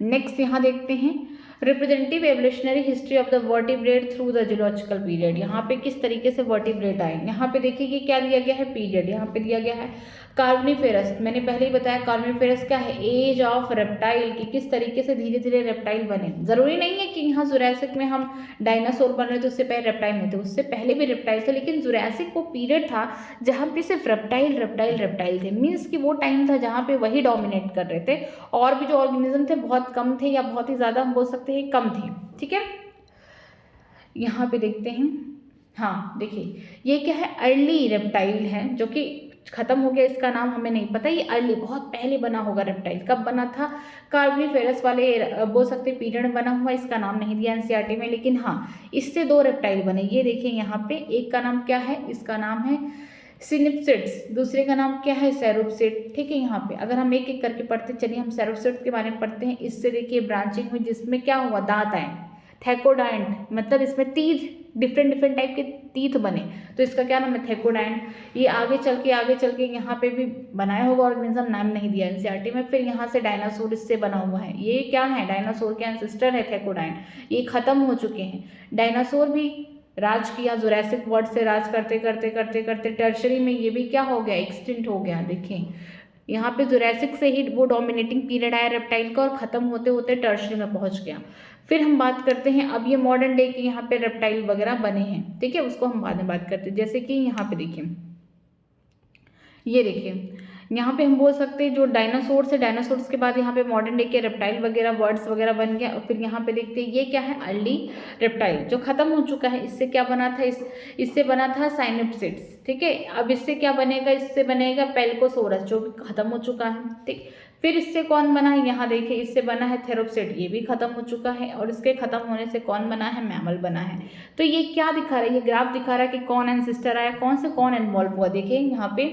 A: नेक्स्ट यहाँ देखते हैं representative evolutionary history of the vertebrate through the geological period. यहाँ पे किस तरीके से वर्टिब्रेट आए, यहाँ पे देखिए कि क्या दिया गया है, पीरियड यहाँ पे दिया गया है कार्बोनिफेरस। मैंने पहले ही बताया कार्बोनिफेरस क्या है, एज ऑफ रेप्टाइल की, किस तरीके से धीरे धीरे रेप्टाइल बने। जरूरी नहीं है कि यहाँ जुरासिक में हम डायनासोर बन रहे तो उससे पहले रेप्टाइल नहीं थे, उससे पहले भी रेप्टाइल थे, लेकिन जुरासिक वो पीरियड था जहाँ पे सिर्फ रेप्टाइल रेप्टाइल रेप्टाइल थे। मीन्स कि वो टाइम था जहाँ पे वही डोमिनेट कर रहे थे, और भी जो ऑर्गेनिज्म थे बहुत कम थे, या बहुत ही ज़्यादा हम बोल सकते हैं कम थे, ठीक है। यहाँ पे देखते हैं, हाँ देखिए ये क्या है, अर्ली रेप्टाइल है जो कि खत्म हो गया, इसका नाम हमें नहीं पता। ये अर्ली बहुत पहले बना होगा रेप्टाइल, कब बना था, कार्बोनिफेरस वाले बोल सकते पीरियड में बना हुआ। इसका नाम नहीं दिया एनसीईआरटी में, लेकिन हाँ इससे दो रेप्टाइल बने। ये देखिए यहाँ पे, एक का नाम क्या है, इसका नाम है सिनिप्सिड्स, दूसरे का नाम क्या है, सेरोप्सिड, ठीक है। यहाँ पे अगर हम एक एक करके पढ़ते चलिए, हम सेरोप्सिड के बारे में पढ़ते हैं। इससे देखिए ब्रांचिंग हुई, जिसमें क्या हुआ, दांत आए, थैकोडाइंट, मतलब इसमें तीत, डिफरेंट टाइप के तीत बने, तो इसका क्या नाम है, थैकोडाइंट। ये आगे चल के यहाँ पे भी बनाया होगा ऑर्गेनिज्म, नाम नहीं दिया एनसीईआरटी में। फिर यहाँ से डायनासोर इससे बना हुआ है, ये क्या है, डायनासोर के एंसेस्टर है थैकोडाइंट। ये खत्म हो चुके हैं। डायनासोर भी राज किया, जुरासिक वर्ल्ड से राज करते करते करते करते टर्शरी में ये भी क्या हो गया, एक्सटिंक्ट हो गया। देखें यहाँ पे जुरासिक से ही वो डोमिनेटिंग पीरियड आया रेप्टाइल का, और खत्म होते होते टर्शरी में पहुंच गया। फिर हम बात करते हैं, अब ये मॉडर्न डे के यहाँ पे रेप्टाइल वगैरह बने हैं, ठीक है, उसको हम बाद में बात करते हैं। जैसे कि यहाँ पे देखिए, ये देखिए यहाँ पे हम बोल सकते हैं जो डायनासोर्स है, डायनासोर्स के बाद यहाँ पे मॉडर्न डे के रेप्टाइल वगैरह वर्ड्स वगैरह बन गया। और फिर यहाँ पे देखते हैं ये क्या है, अर्ली रेप्टाइल जो खत्म हो चुका है। इससे क्या बना था, इससे बना था साइनोप्सिड्स, ठीक है। अब इससे क्या बनेगा, इससे बनेगा पेल्कोसोरस जो भी खत्म हो चुका है, ठीक। फिर इससे कौन बना है, यहाँ देखिए इससे बना है थेरोप्सिड, ये भी खत्म हो चुका है। और इसके खत्म होने से कौन बना है, मैमल बना है। तो ये क्या दिखा रहा है, ये ग्राफ दिखा रहा है कि कौन एंसेस्टर आया, कौन से कौन इन्वॉल्व हुआ। देखिए यहाँ पे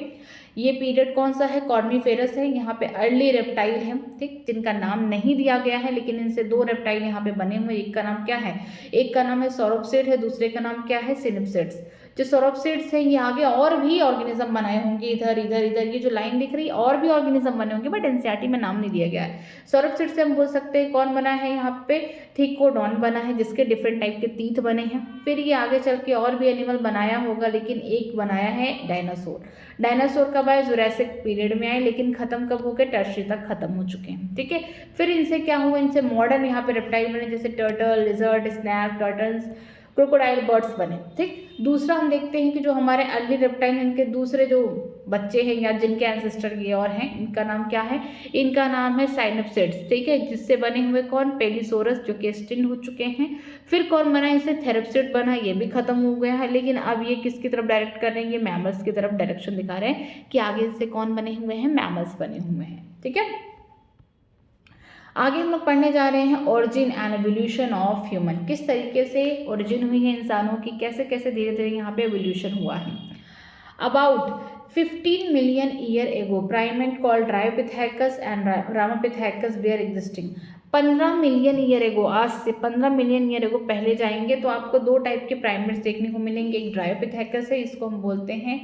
A: ये पीरियड कौन सा है, कॉर्निफेरस है। यहाँ पे अर्ली रेप्टाइल है, ठीक, जिनका नाम नहीं दिया गया है, लेकिन इनसे दो रेप्टाइल यहाँ पे बने हुए। एक का नाम क्या है, एक का नाम है सौरोप्सिड है, दूसरे का नाम क्या है, सिनिप्सिड्स। जो सौरोप्सिड्स है ये आगे और भी ऑर्गेनिज्म बनाए होंगे, इधर इधर इधर ये जो लाइन दिख रही है और भी ऑर्गेनिज्म बने होंगे, बट एनसीईआरटी में नाम नहीं दिया गया है। सौरोप्सिड से हम बोल सकते हैं कौन बना है, यहाँ पे थिकोडॉन बना है, जिसके डिफरेंट टाइप के तीत बने हैं। फिर ये आगे चल के और भी एनिमल बनाया होगा, लेकिन एक बनाया है डायनासोर। डायनासोर कब आए, जुरासिक पीरियड में आए, लेकिन खत्म कब हो गए, टर्शरी तक खत्म हो चुके हैं, ठीक है। फिर इनसे क्या हुआ, इनसे मॉडर्न यहाँ पे रेप्टाइल बने, जैसे turtle, lizard, snake, turtles, crocodile, birds बने, ठीक। दूसरा हम देखते हैं कि जो हमारे अर्ली रेप्टाइल, इनके दूसरे जो बच्चे हैं या जिनके एंसेस्टर ये और हैं, इनका नाम क्या है, इनका नाम है साइनोप्सिड्स, ठीक है, जिससे बने हुए कौन, पेलिसोरस जो कि एक्सटिंक्ट हो चुके हैं। फिर कौन बना, इसे थेरोप्सिड बना, ये भी खत्म हो गया है। लेकिन अब ये किसकी तरफ डायरेक्ट कर रहे हैं, ये मैमल्स की तरफ डायरेक्शन दिखा रहे हैं कि आगे से कौन बने हुए हैं, मैमल्स बने हुए हैं, ठीक है। आगे हम लोग पढ़ने जा रहे हैं origin and evolution of human, किस तरीके से ओरिजिन हुई है इंसानों की, कैसे कैसे धीरे धीरे यहाँ पे एवोल्यूशन हुआ है। About 15 million year ago primate called dryopithecus and ramapithecus were existing. 15 million year ago, आज से 15 मिलियन ईयर एगो पहले जाएंगे तो आपको दो टाइप के प्राइमेट्स देखने को मिलेंगे। एक ड्रायोपिथेकस है, इसको हम बोलते हैं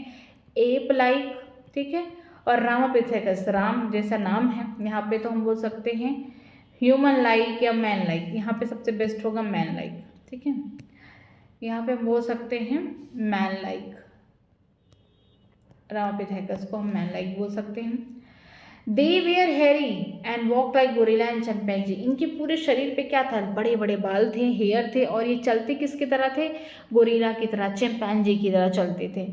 A: एप लाइक, ठीक है, और रामापिथेकस, राम जैसा नाम है यहाँ पे, तो हम बोल सकते हैं ह्यूमन लाइक या मैन लाइक। यहाँ पे सबसे बेस्ट होगा मैन लाइक, ठीक है, यहाँ पे हम बोल सकते हैं मैन लाइक, रामापिथेकस को हम मैन लाइक बोल सकते हैं। They were hairy and walk like gorilla and chimpanzee. इनके पूरे शरीर पे क्या था, बड़े बड़े बाल थे, हेयर थे, और ये चलते किसकी तरह थे, गोरिल्ला की तरह, चिंपैंजी की तरह चलते थे।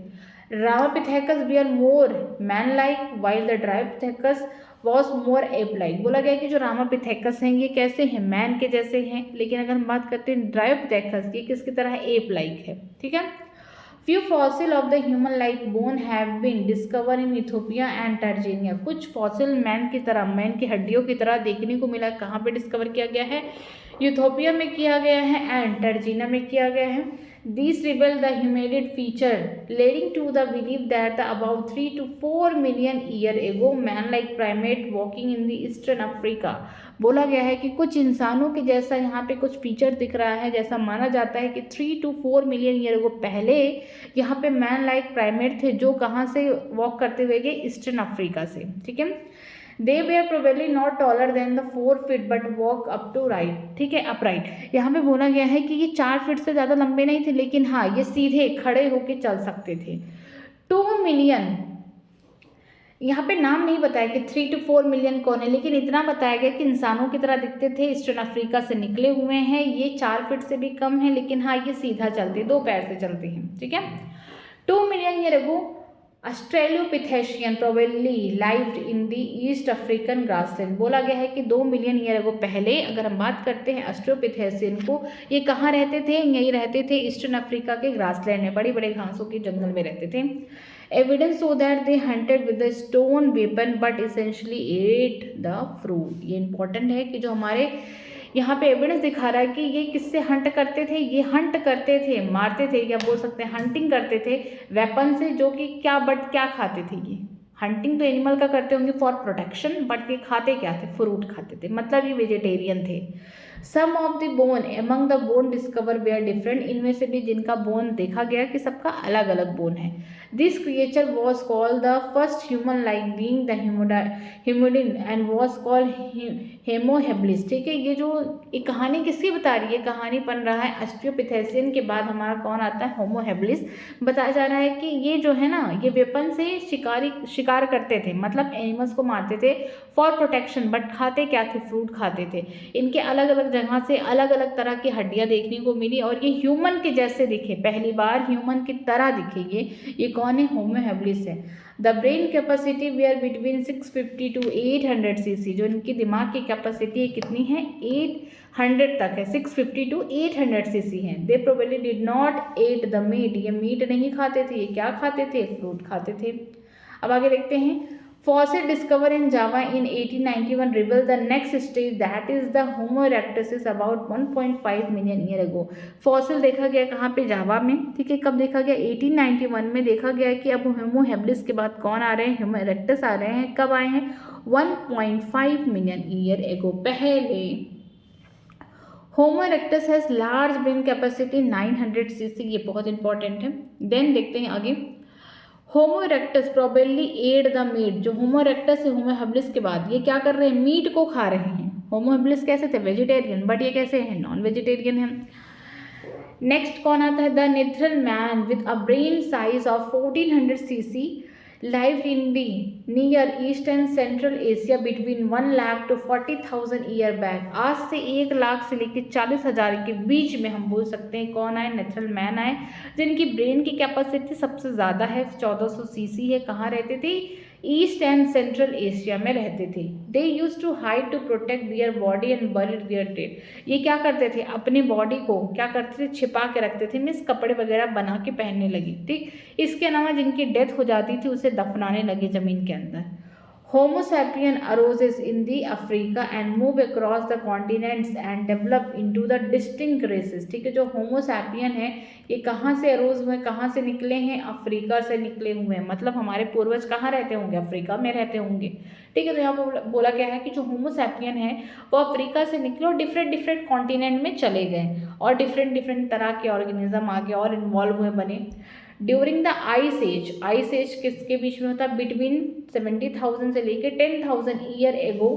A: Ramapithecus were more man like while the dryopithecus was more ape like. बोला गया कि जो रामापिथेकस हैं ये कैसे हैं, मैन के जैसे हैं, लेकिन अगर हम बात करते हैं ड्रायोपिथेकस, ये किसकी तरह है, एप लाइक है। ठीक है। Few fossil of the human-like bone have been discovered in Ethiopia and Tanzania। कुछ फॉसिल मैन की तरह, मैन की हड्डियों की तरह देखने को मिला। कहाँ पे डिस्कवर किया गया है, यूथोपिया में किया गया है एंड टर्जीना में किया गया है। These reveal the humanoid feature leading to the belief that about 3 to 4 million year ago man-like primate walking in the eastern Africa। बोला गया है कि कुछ इंसानों के जैसा यहाँ पे कुछ फीचर दिख रहा है, जैसा माना जाता है कि 3 to 4 मिलियन ईयर को पहले यहाँ पे मैन लाइक प्राइमेट थे, जो कहाँ से वॉक करते हुए गए, ईस्टर्न अफ्रीका से। ठीक है। They were probably not taller than the 4 feet but walk up to right. ठीक है, अपराइट। यहाँ पे बोला गया है कि ये 4 फीट से ज़्यादा लंबे नहीं थे, लेकिन हाँ ये सीधे खड़े होके चल सकते थे। 2 मिलियन, यहाँ पे नाम नहीं बताया कि 3 to 4 मिलियन कौन है, लेकिन इतना बताया गया कि इंसानों की तरह दिखते थे, ईस्टर्न अफ्रीका से निकले हुए हैं, ये 4 फीट से भी कम है, लेकिन हाँ ये सीधा चलते, 2 पैर से चलते हैं। ठीक है। 2 million year ago australopithecine probably lived in the East African grassland. बोला गया है कि 2 मिलियन ईयर अगो पहले अगर हम बात करते हैं ऑस्ट्रोपिथेशियन को, ये कहाँ रहते थे, यही रहते थे ईस्टर्न अफ्रीका के ग्रासलैंड में, बड़े बड़े घासों के जंगल में रहते थे। Evidence show that they hunted with the stone weapon but essentially ate the fruit. ये इंपॉर्टेंट है कि जो हमारे यहाँ पे एविडेंस दिखा रहा है कि ये किससे हंट करते थे, ये हंट करते थे, मारते थे, क्या बोल सकते हैं, हंटिंग करते थे वेपन से, जो कि क्या, बट क्या खाते थे, ये हंटिंग तो एनिमल का करते होंगे फॉर प्रोटेक्शन, बट ये खाते क्या थे, फ्रूट खाते थे, मतलब ये वेजिटेरियन थे। Some of the bone among the bone discover were different. इनमें से भी जिनका बोन देखा गया कि सबका अलग अलग बोन है। This creature was called the first human like being the hominid and was called Homo habilis. ठीक है, ये जो एक कहानी किसकी बता रही है, कहानी बन रहा है ऑस्ट्रियोपिथेशियन के बाद हमारा कौन आता है, होमो हेब्लिस। बताया जा रहा है कि ये जो है ना, ये वेपन से शिकार करते थे, मतलब एनिमल्स को मारते थे फॉर प्रोटेक्शन, बट खाते क्या थे, फ्रूट खाते थे। इनके अलग अलग जगह से अलग अलग तरह की हड्डियां देखने को मिली और ये ह्यूमन के जैसे दिखे, पहली बार ह्यूमन की तरह दिखे। ये कौन है, होमो हेब्लिस है। The brain capacity were between 650 to 800 cc। जो इनकी दिमाग की कैपेसिटी कितनी है, 800 तक है, 650 to 800 cc है। They probably did not eat the meat. ये मीट नहीं खाते थे, ये क्या खाते थे, फ्रूट खाते थे। अब आगे देखते हैं। Fossil discovered in Java in 1891 revealed the next stage, that is the Homo erectus is about 1.5 million year ago। Fossil देखा गया कहाँ पे, जावा में। ठीक है, कब देखा गया, 1891 में देखा गया कि अब होमो हेब्लिस के बाद कौन आ रहे हैं, होमो इरेक्टस आ रहे हैं। कब आए हैं, 1.5 मिलियन ईयर एगो पहले। Homo erectus has large brain capacity 900 cc। ये बहुत इंपॉर्टेंट है। देन देखते हैं आगे। Homo erectus probably ate the meat. जो होमो इरेक्टस है होमो हेब्लिस के बाद ये क्या कर रहे हैं, मीट को खा रहे हैं। होमो हेब्लिस कैसे थे, वेजिटेरियन, बट ये कैसे हैं, नॉन वेजिटेरियन है। नेक्स्ट कौन आता है, the Neanderthal man with a brain size of 1400 cc lived in the near east and central Asia between 1 lakh to 40,000 year back। आज से 1 लाख से लेकर 40,000 के बीच में हम बोल सकते हैं कौन आए, नेचुरल मैन आए, जिनकी ब्रेन की कैपेसिटी सबसे ज़्यादा है, 1400 cc है। कहाँ रहते थे, ईस्ट एंड सेंट्रल एशिया में रहते थे। They use to hide to protect their body and buried their dead. ये क्या करते थे, अपने बॉडी को क्या करते थे, छिपा के रखते थे, मीन्स कपड़े वगैरह बना के पहनने लगी। ठीक, इसके अलावा जिनकी डेथ हो जाती थी उसे दफनाने लगे ज़मीन के अंदर। Homo sapien arose in the Africa and moved across the continents and developed into the distinct races। ठीक है, जो होमो सैपियन है ये कहाँ से अरोज हुए, कहाँ से निकले हैं, अफ्रीका से निकले हुए हैं। मतलब हमारे पूर्वज कहाँ रहते होंगे, अफ्रीका में रहते होंगे। ठीक है, तो यहाँ पर बोला गया है कि जो होमो सैपियन है वो अफ्रीका से निकले और डिफरेंट डिफरेंट कॉन्टिनेंट में चले गए और डिफरेंट डिफरेंट तरह के ऑर्गेनिज्म आगे और इन्वॉल्व हुए बने। ड्यूरिंग द आइस एज किसके बीच में होता है, बिटवीन 70,000 से लेकर 10,000 ईयर एगो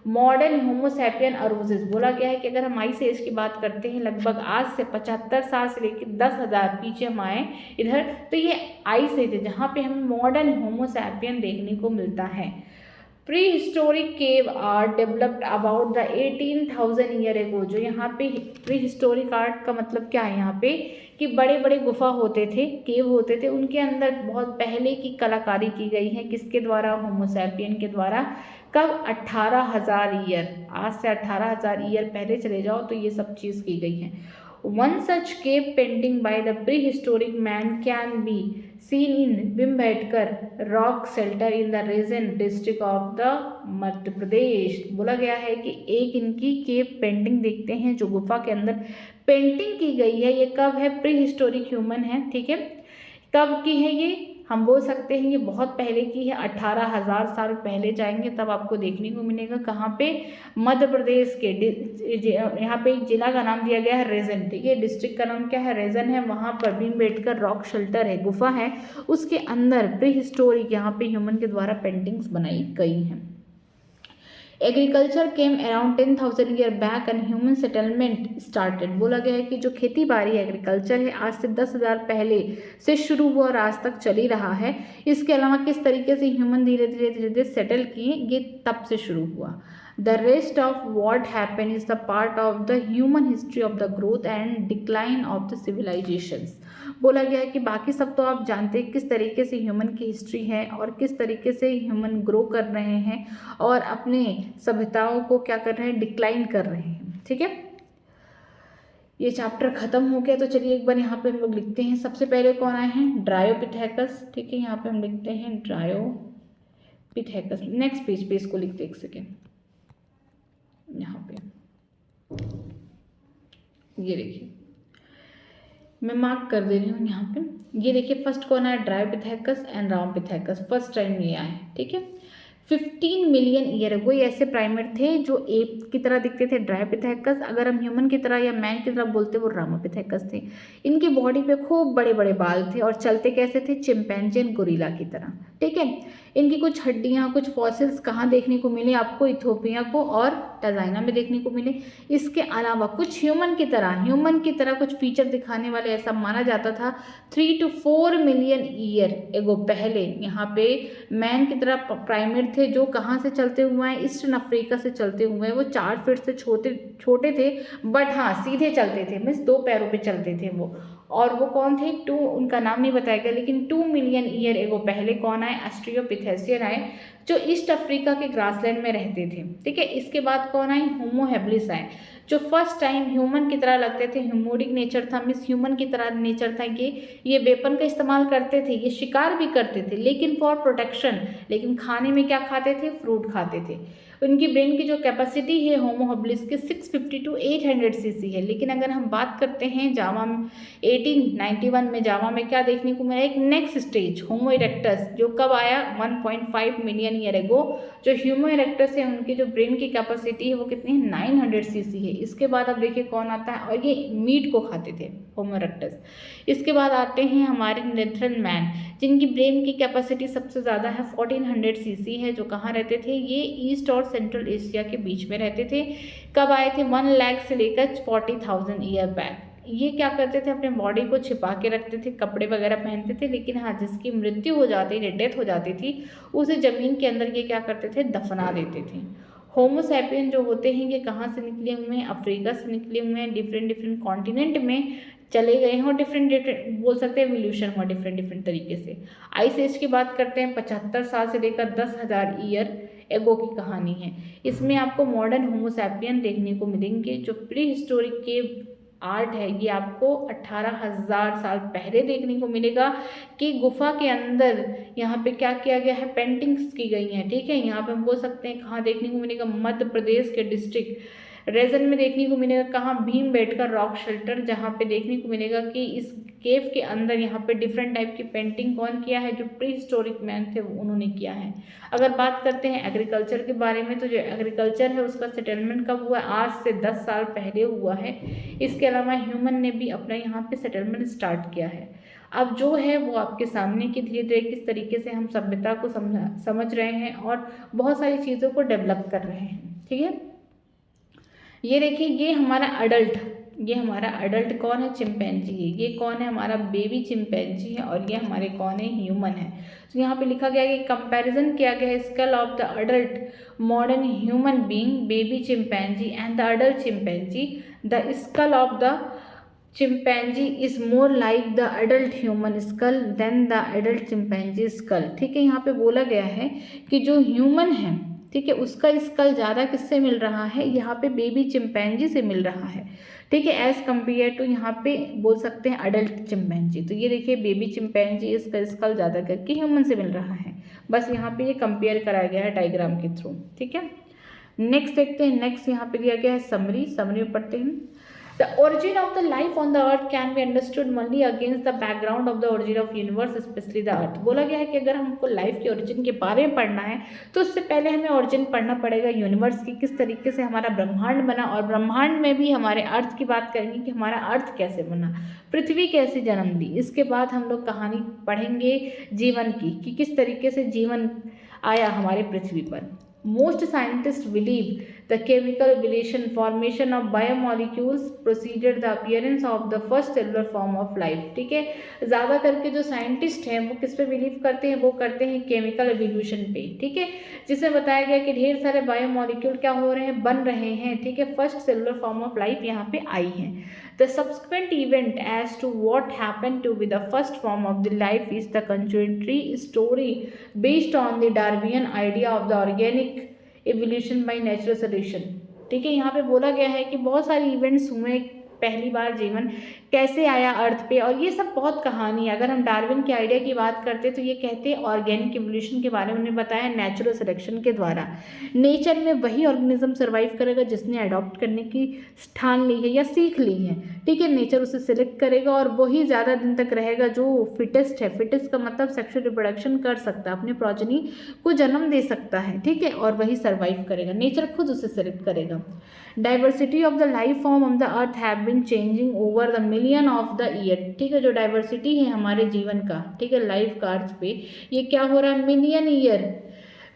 A: मॉडर्न होमोसैपियन अरोजेस। बोला गया है कि अगर हम आइस एज की बात करते हैं लगभग आज से 75 साल से लेकर 10,000 पीछे हम आए इधर, तो ये आइस एज है जहाँ पे हमें मॉडर्न होमोसैपियन देखने को मिलता है। Pre historic cave art developed about the 18,000 year ago. जो यहाँ पे प्री हिस्टोरिक आर्ट का मतलब क्या है यहाँ पे कि बड़े बड़े गुफा होते थे, केव होते थे, उनके अंदर बहुत पहले की कलाकारी की गई है। किसके द्वारा? होमो सैपियन के द्वारा। कब? 18,000 ईयर, आज से 18,000 ईयर पहले चले जाओ तो ये सब चीज़ की गई है। One such cave painting by the prehistoric man can be seen in Bhimbetka rock shelter in the region district of the Madhya Pradesh. बोला गया है कि एक इनकी केव पेंटिंग देखते हैं जो गुफा के अंदर पेंटिंग की गई है। ये कब है? प्री हिस्टोरिक ह्यूमन है, ठीक है। कब की है ये? हम बोल सकते हैं ये बहुत पहले की है, 18,000 साल पहले जाएंगे तब आपको देखने को मिलेगा। कहाँ पे? मध्य प्रदेश के यहाँ पे एक जिला का नाम दिया गया है रेजन, ठीक है। डिस्ट्रिक्ट का नाम क्या है? रेजन है। वहाँ पर भीमबेटकर रॉक शेल्टर है, गुफा है, उसके अंदर प्री हिस्टोरिक यहाँ पे ह्यूमन के द्वारा पेंटिंग्स बनाई गई हैं। Agriculture came around 10,000 year back and human settlement started. बोला गया है कि जो खेती बाड़ी एग्रीकल्चर है आज से 10,000 पहले से शुरू हुआ और आज तक चल ही रहा है। इसके अलावा किस तरीके से ह्यूमन धीरे धीरे धीरे धीरे सेटल किए, ये तब से शुरू हुआ। The rest of what happen is the part of the human history of the growth and decline of the civilizations. बोला गया है कि बाकी सब तो आप जानते हैं किस तरीके से ह्यूमन की हिस्ट्री है और किस तरीके से ह्यूमन ग्रो कर रहे हैं और अपने सभ्यताओं को क्या कर रहे हैं? डिक्लाइन कर रहे हैं, ठीक है। ये चैप्टर खत्म हो गया। तो चलिए एक बार यहाँ पे हम लोग लिखते हैं। सबसे पहले कौन आए हैं? ड्रायोपिथेकस, ठीक है। यहाँ पे हम लिखते हैं ड्रायोपिथेकस। नेक्स्ट पेज पे इसको लिखते हैं, एक सेकेंड। यहाँ पे ये देखिए, मैं मार्क कर दे रही हूँ यहाँ पे। ये देखिए फर्स्ट कौन आया? Dryopithecus and ramapithecus. First time ये आए, ठीक है। 15 मिलियन ईयर अगो ये ऐसे प्राइमेट थे जो एप की तरह दिखते थे, ड्रायोपिथेकस। अगर हम ह्यूमन की तरह या मैन की तरह बोलते वो रामापिथेकस थे। इनकी बॉडी पे खूब बड़े बड़े बाल थे और चलते कैसे थे? चिंपैंजी एंड गोरिल्ला की तरह, ठीक है। इनकी कुछ हड्डियाँ, कुछ फॉसिल्स कहाँ देखने को मिले आपको? इथोपिया को और टांजानिया में देखने को मिले। इसके अलावा कुछ ह्यूमन की तरह कुछ फीचर दिखाने वाले ऐसा माना जाता था 3 to 4 मिलियन ईयर एगो पहले यहाँ पे मैन की तरह प्राइमेट थे जो कहाँ से चलते हुए हैं? ईस्टर्न अफ्रीका से चलते हुए हैं। वो 4 फीट से छोटे थे, बट हाँ सीधे चलते थे, मीन्स 2 पैरों पे चलते थे वो। और वो कौन थे? उनका नाम नहीं बताया गया, लेकिन 2 मिलियन ईयर एगो पहले कौन आए? ऑस्ट्रियोपिथेशियन आए जो ईस्ट अफ्रीका के ग्रासलैंड में रहते थे, ठीक है। इसके बाद कौन आए? होमो हैबिलिस आए जो फर्स्ट टाइम ह्यूमन की तरह लगते थे। ह्यूमोडिक नेचर था, मीन्स ह्यूमन की तरह नेचर था। ये वेपन का इस्तेमाल करते थे, ये शिकार भी करते थे, लेकिन फॉर प्रोटेक्शन। लेकिन खाने में क्या खाते थे? फ्रूट खाते थे। उनकी ब्रेन की जो कैपेसिटी है होमो हैबिलिस की 650 to 800 सीसी है। लेकिन अगर हम बात करते हैं जावा में 1891 में जावा में क्या देखने को मिला? एक नेक्स्ट स्टेज होमो इरेक्टस जो कब आया? 1.5 मिलियन ईयर एगो। जो ह्यूमो इरेक्टस है उनकी जो ब्रेन की कैपेसिटी है वो कितनी है? 900 सीसी है। इसके बाद अब देखिए कौन आता है, और ये मीट को खाते थे होमो इरेक्टस। इसके बाद आते हैं हमारे नेथरल मैन जिनकी ब्रेन की कैपेसिटी सबसे ज़्यादा है, 1400 सीसी है। जो कहाँ रहते थे? ये ईस्ट और सेंट्रल एशिया के बीच में रहते थे। कब आए थे? 1 लाख से लेकर 40,000 ईयर बैक। ये क्या करते थे? अपने बॉडी को छिपा के रखते थे, कपड़े वगैरह पहनते थे, लेकिन हाँ जिसकी मृत्यु हो जाती थी, डेथ हो जाती थी, उसे ज़मीन के अंदर ये क्या करते थे? दफना देते थे। होमो सैपियन जो होते हैं ये कहाँ से निकले हुए हैं? अफ्रीका से निकले हुए हैं। डिफरेंट कॉन्टिनेंट में चले गए हैं और डिफरेंट बोल सकते हैं एवोल्यूशन हुआ डिफरेंट तरीके से। आइस एज की बात करते हैं, 75 साल से लेकर 10,000 ईयर एगो की कहानी है। इसमें आपको मॉडर्न होमो सैपियन देखने को मिलेंगे। जो प्री हिस्टोरिक के आर्ट है ये आपको 18,000 साल पहले देखने को मिलेगा कि गुफा के अंदर यहाँ पे क्या किया गया है? पेंटिंग्स की गई हैं, ठीक है। यहाँ पे हम बोल सकते हैं कहाँ देखने को मिलेगा? मध्य प्रदेश के डिस्ट्रिक्ट रेजन में देखने को मिलेगा। कहाँ? भीमबेटका रॉक शेल्टर, जहाँ पे देखने को मिलेगा कि इस केव के अंदर यहाँ पे डिफरेंट टाइप की पेंटिंग कौन किया है? जो प्री हिस्टोरिक मैन थे वो उन्होंने किया है। अगर बात करते हैं एग्रीकल्चर के बारे में तो जो एग्रीकल्चर है उसका सेटलमेंट कब हुआ? आज से 10 साल पहले हुआ है। इसके अलावा ह्यूमन ने भी अपना यहाँ पे सेटलमेंट स्टार्ट किया है। अब जो है वो आपके सामने कि धीरे धीरे किस तरीके से हम सभ्यता को समझ रहे हैं और बहुत सारी चीज़ों को डेवलप कर रहे हैं, ठीक है। ये देखिए ये हमारा अडल्ट ये हमारा अडल्ट कौन है, चिंपैंजी है। ये कौन है, हमारा बेबी चिंपैंजी है। और ये हमारे कौन है, ह्यूमन है। तो यहाँ पे लिखा गया है कि कंपैरिजन किया गया है skull of the adult modern human being baby chimpanzee and the adult chimpanzee. The skull of the chimpanzee is more like the adult human skull than the adult chimpanzee skull. ठीक है, यहाँ पे बोला गया है कि जो ह्यूमन है, ठीक है, उसका स्कल ज़्यादा किससे मिल रहा है, यहाँ पे बेबी चिंपैंजी से मिल रहा है। ठीक है, एज कम्पेयर टू यहाँ पे बोल सकते हैं अडल्ट चिंपैंजी। तो ये देखिए बेबी चिंपैंजी इसका स्कल ज़्यादा करके ह्यूमन से मिल रहा है। बस यहाँ पे ये कंपेयर कराया गया है डायग्राम के थ्रू। ठीक है, नेक्स्ट देखते हैं। नेक्स्ट यहाँ पे दिया गया है समरी में पढ़ते हैं। The origin of the life on the earth can be understood only against the background of the origin of universe, especially the earth। बोला गया है कि अगर हमको लाइफ की ओरिजिन के बारे में पढ़ना है तो उससे पहले हमें ओरिजिन पढ़ना पड़ेगा यूनिवर्स की, किस तरीके से हमारा ब्रह्मांड बना। और ब्रह्मांड में भी हमारे अर्थ की बात करेंगे कि हमारा अर्थ कैसे बना, पृथ्वी कैसे जन्म ली। इसके बाद हम लोग कहानी पढ़ेंगे जीवन की, कि किस तरीके से जीवन आया हमारे पृथ्वी पर। Most scientists believe the chemical evolution formation of biomolecules preceded the appearance of the first cellular form of life। ठीक है, ज़्यादा करके जो साइंटिस्ट हैं वो किस पे बिलीव करते हैं, वो करते हैं केमिकल एवोल्यूशन पे। ठीक है, जिसमें बताया गया कि ढेर सारे बायोमोलिक्यूल क्या हो रहे हैं, बन रहे हैं। ठीक है, first cellular form of life यहाँ पे आई है। The subsequent event as to what happened to be the first form of the life is the continuatory story based on the Darwinian idea of the organic evolution by natural selection। ठीक है, यहाँ पे बोला गया है कि बहुत सारे इवेंट्स हुए, पहली बार जीवन कैसे आया अर्थ पे, और ये सब बहुत कहानी है। अगर हम डार्विन के आइडिया की बात करते तो ये कहते हैं ऑर्गेनिक एवोल्यूशन के बारे में उन्हें बताया नेचुरल सिलेक्शन के द्वारा। नेचर में वही ऑर्गेनिज्म सर्वाइव करेगा जिसने अडॉप्ट करने की ठान ली है या सीख ली है। ठीक है, नेचर उसे सिलेक्ट करेगा और वही ज़्यादा दिन तक रहेगा जो फिटेस्ट है। फिटेस्ट का मतलब सेक्सुअल रिप्रोडक्शन कर सकता है, अपने प्रोजनी को जन्म दे सकता है। ठीक है, और वही सर्वाइव करेगा, नेचर खुद उसे सिलेक्ट करेगा। Diversity of the life form of the earth have been changing over the million of the year. ठीक है, जो डाइवर्सिटी है हमारे जीवन का, ठीक है, लाइफ का अर्थ पे, ये क्या हो रहा है, मिलियन ईयर,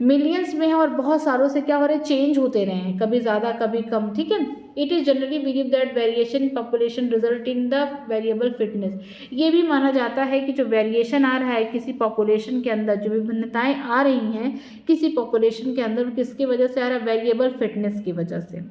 A: मिलियंस में है और बहुत सालों से क्या हो रहे हैं, चेंज होते रहे हैं, कभी ज़्यादा कभी कम। ठीक है, it is generally believe that variation population result in the variable fitness. ये भी माना जाता है कि जो वेरिएशन आ रहा है किसी पॉपुलेशन के अंदर, जो विभिन्नताएं आ रही हैं किसी पॉपुलेशन के अंदर, किसकी वजह से आ रहा है, वेरिएबल फिटनेस की वजह से।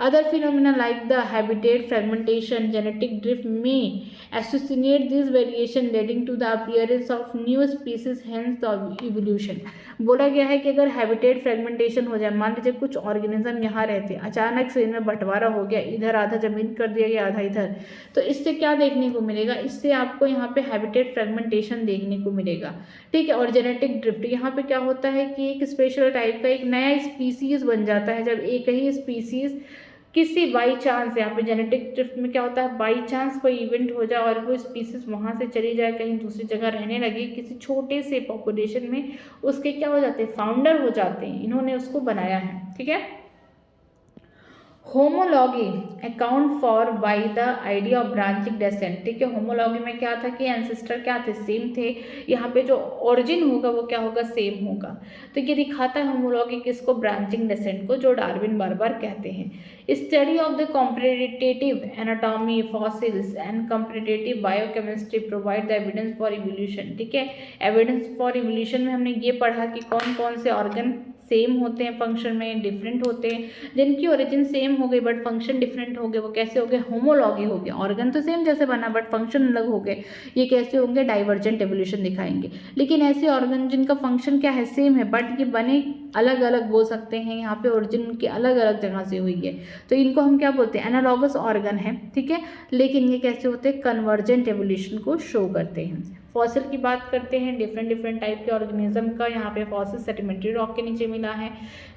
A: Other phenomena like the habitat fragmentation, genetic drift may associate this variation leading to the appearance of new species, hence the evolution। बोला गया है कि अगर हैबिटेट फ्रेगमेंटेशन हो जाए, मान लीजिए कुछ ऑर्गेनिज्म यहाँ रहते हैं, अचानक से इनमें बंटवारा हो गया, इधर आधा जमीन कर दिया गया, आधा इधर, तो इससे क्या देखने को मिलेगा, इससे आपको यहाँ पे हैबिटेट फ्रेगमेंटेशन देखने को मिलेगा। ठीक है, और जेनेटिक ड्रिफ्ट, यहाँ पे क्या होता है कि एक स्पेशल टाइप का एक नया स्पीसीज बन जाता है। जब एक ही स्पीसीज किसी बाई चांस, यहाँ पे जेनेटिक ड्रिफ्ट में क्या होता है, बाई चांस कोई इवेंट हो जाए और वो स्पीसीज वहाँ से चली जाए, कहीं दूसरी जगह रहने लगे, किसी छोटे से पॉपुलेशन में, उसके क्या हो जाते हैं, फाउंडर हो जाते हैं, इन्होंने उसको बनाया है। ठीक है, homology account for by the idea of branching descent. ठीक है, होमोलॉगी में क्या था कि एंसेस्टर क्या थे, सेम थे। यहाँ पे जो ओरिजिन होगा वो क्या होगा, सेम होगा। तो ये दिखाता है होमोलॉगी किसको, ब्रांचिंग डेसेंट को, जो डार्विन बार बार कहते हैं। Study of the competitive anatomy, fossils and competitive biochemistry provide the evidence for evolution. ठीक है, एविडेंस फॉर इवोल्यूशन में हमने ये पढ़ा कि कौन कौन से ऑर्गन सेम होते हैं, फंक्शन में डिफरेंट होते हैं, जिनकी ओरिजिन सेम हो गई बट फंक्शन डिफरेंट हो गए, वो कैसे हो गए, होमोलॉगी हो गया। ऑर्गन तो सेम जैसे बना बट फंक्शन अलग हो गए, ये कैसे होंगे, डाइवर्जेंट एवोल्यूशन दिखाएंगे। लेकिन ऐसे ऑर्गन जिनका फंक्शन क्या है, सेम है, बट ये बने अलग अलग बोल सकते हैं, यहाँ पे ओरिजिन उनकी अलग अलग जगह से हुई है, तो इनको हम क्या बोलते हैं, एनालॉगस ऑर्गन है। ठीक है, लेकिन ये कैसे होते हैं, कन्वर्जेंट एवोल्यूशन को शो करते हैं। फॉसिल की बात करते हैं, डिफरेंट टाइप के ऑर्गेनिज्म का, यहाँ पे फॉसिल सेडिमेंट्री रॉक के नीचे मिला है।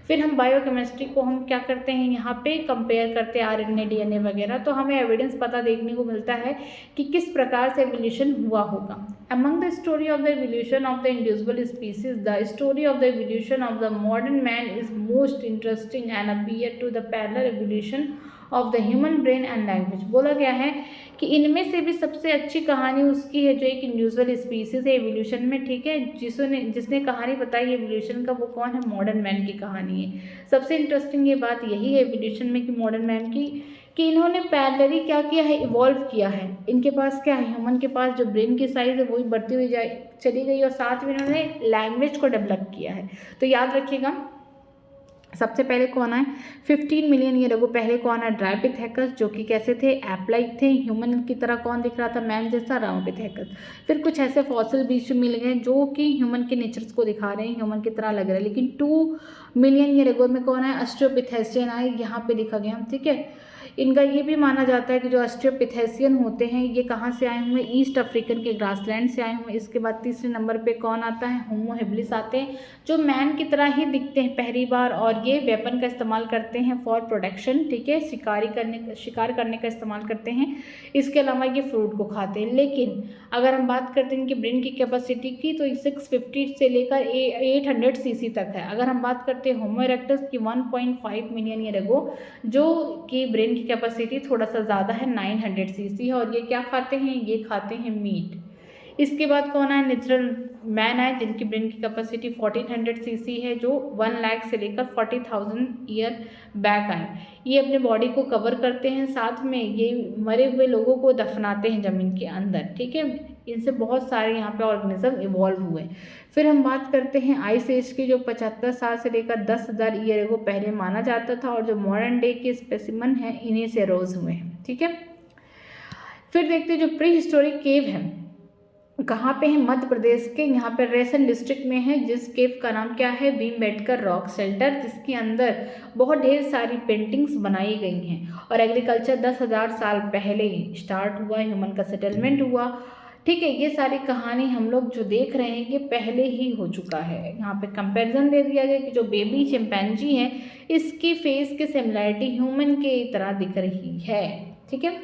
A: फिर हम बायोकेमिस्ट्री को हम क्या करते हैं, यहाँ पे कंपेयर करते हैं आरएनए, डीएनए वगैरह, तो हमें एविडेंस पता देखने को मिलता है कि किस प्रकार से एवोल्यूशन हुआ होगा। Among the story of the evolution of the individual species, the story of the evolution of the modern man is most interesting and appear to the parallel evolution of the human brain and language. बोला गया है कि इनमें से भी सबसे अच्छी कहानी उसकी है जो एक इंडिविजुअल स्पीसीज है एवोल्यूशन में, ठीक है, जिसने कहानी बताई एवोल्यूशन का वो कौन है, मॉडर्न मैन की कहानी है। सबसे इंटरेस्टिंग ये बात यही है एवोल्यूशन में कि मॉडर्न मैन की कि इन्होंने पैरेलली क्या किया है, इवॉल्व किया है। इनके पास क्या है, ह्यूमन के पास जो ब्रेन की साइज़ है वही बढ़ती हुई चली गई और साथ में इन्होंने लैंग्वेज को डेवलप किया है। तो याद रखिएगा सबसे पहले कौन आए, 15 मिलियन ईयर अगो पहले कौन है, ड्रायोपिथेकस, जो कि कैसे थे, एप लाइक थे, ह्यूमन की तरह कौन दिख रहा था, मैन जैसा, रामोपिथेकस। फिर कुछ ऐसे फॉसिल बीच में मिल गए जो कि ह्यूमन के नेचर्स को दिखा रहे हैं, ह्यूमन की तरह लग रहा है। लेकिन 2 मिलियन ईयर अगो में कौन है, ऑस्ट्रियोपिथेशियन आए, यहाँ पे दिखा गया, ठीक है। इनका ये भी माना जाता है कि जो ऑस्ट्रियोपिथेशियन होते हैं ये कहाँ से आए हुए, ईस्ट अफ्रीकन के ग्रासलैंड से आए हुए। इसके बाद तीसरे नंबर पे कौन आता है, होमो हेबिलिस आते हैं, जो मैन की तरह ही दिखते हैं पहली बार, और ये वेपन का इस्तेमाल करते हैं फॉर प्रोटेक्शन, ठीक है, शिकार करने का इस्तेमाल करते हैं। इसके अलावा ये फ्रूट को खाते हैं। लेकिन अगर हम बात करते हैं इनकी ब्रेन की कैपेसिटी की तो 650 से लेकर 800 सीसी तक है। अगर हम बात करते हैं होमो इरेक्टस की 1.5 मिलियन ईयर अगो, जो कि ब्रेन की कैपेसिटी थोड़ा सा ज़्यादा है, 900 सीसी है, और ये क्या खाते हैं, ये खाते हैं मीट। इसके बाद कौन आए, नेचुरल मैन आए, जिनकी ब्रेन की कैपेसिटी 1400 सीसी है, जो 1 लाख से लेकर 40,000 ईयर बैक आए। ये अपने बॉडी को कवर करते हैं, साथ में ये मरे हुए लोगों को दफनाते हैं ज़मीन के अंदर, ठीक है। इनसे बहुत सारे यहाँ पे ऑर्गेनिज्म इवॉल्व हुए। फिर हम बात करते हैं आइस एज की, जो 75 साल से लेकर 10,000 ईयर को पहले माना जाता था, और जो मॉडर्न डे के स्पेसिमन हैं इन्हीं से रोज हुए हैं, ठीक है। फिर देखते हैं जो प्री हिस्टोरिक केव है कहाँ पे है, मध्य प्रदेश के यहाँ पे रेसन डिस्ट्रिक्ट में है, जिस केव का नाम क्या है, भीमबेटका रॉक शेल्टर, जिसके अंदर बहुत ढेर सारी पेंटिंग्स बनाई गई हैं। और एग्रीकल्चर 10,000 साल पहले स्टार्ट हुआ, ह्यूमन का सेटलमेंट हुआ, ठीक है। ये सारी कहानी हम लोग जो देख रहे हैं ये पहले ही हो चुका है। यहाँ पे कंपैरिजन दे दिया गया कि जो बेबी चिंपैंजी है इसकी फेस की सिमिलैरिटी ह्यूमन के तरह दिख रही है, ठीक है।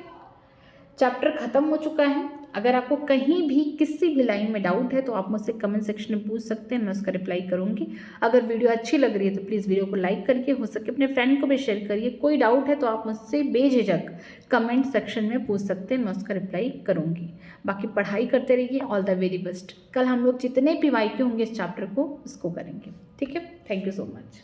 A: चैप्टर खत्म हो चुका है। अगर आपको कहीं भी किसी भी लाइन में डाउट है तो आप मुझसे कमेंट सेक्शन में पूछ सकते हैं, मैं उसका रिप्लाई करूंगी। अगर वीडियो अच्छी लग रही है तो प्लीज़ वीडियो को लाइक करके, हो सके अपने फ्रेंड को भी शेयर करिए। कोई डाउट है तो आप मुझसे बेझिझक कमेंट सेक्शन में पूछ सकते हैं, मैं उसका रिप्लाई करूंगी। बाकी पढ़ाई करते रहिए, ऑल द वेरी बेस्ट। कल हम लोग जितने भी वाक्य होंगे इस चैप्टर को उसको करेंगे, ठीक है। Thank you so much.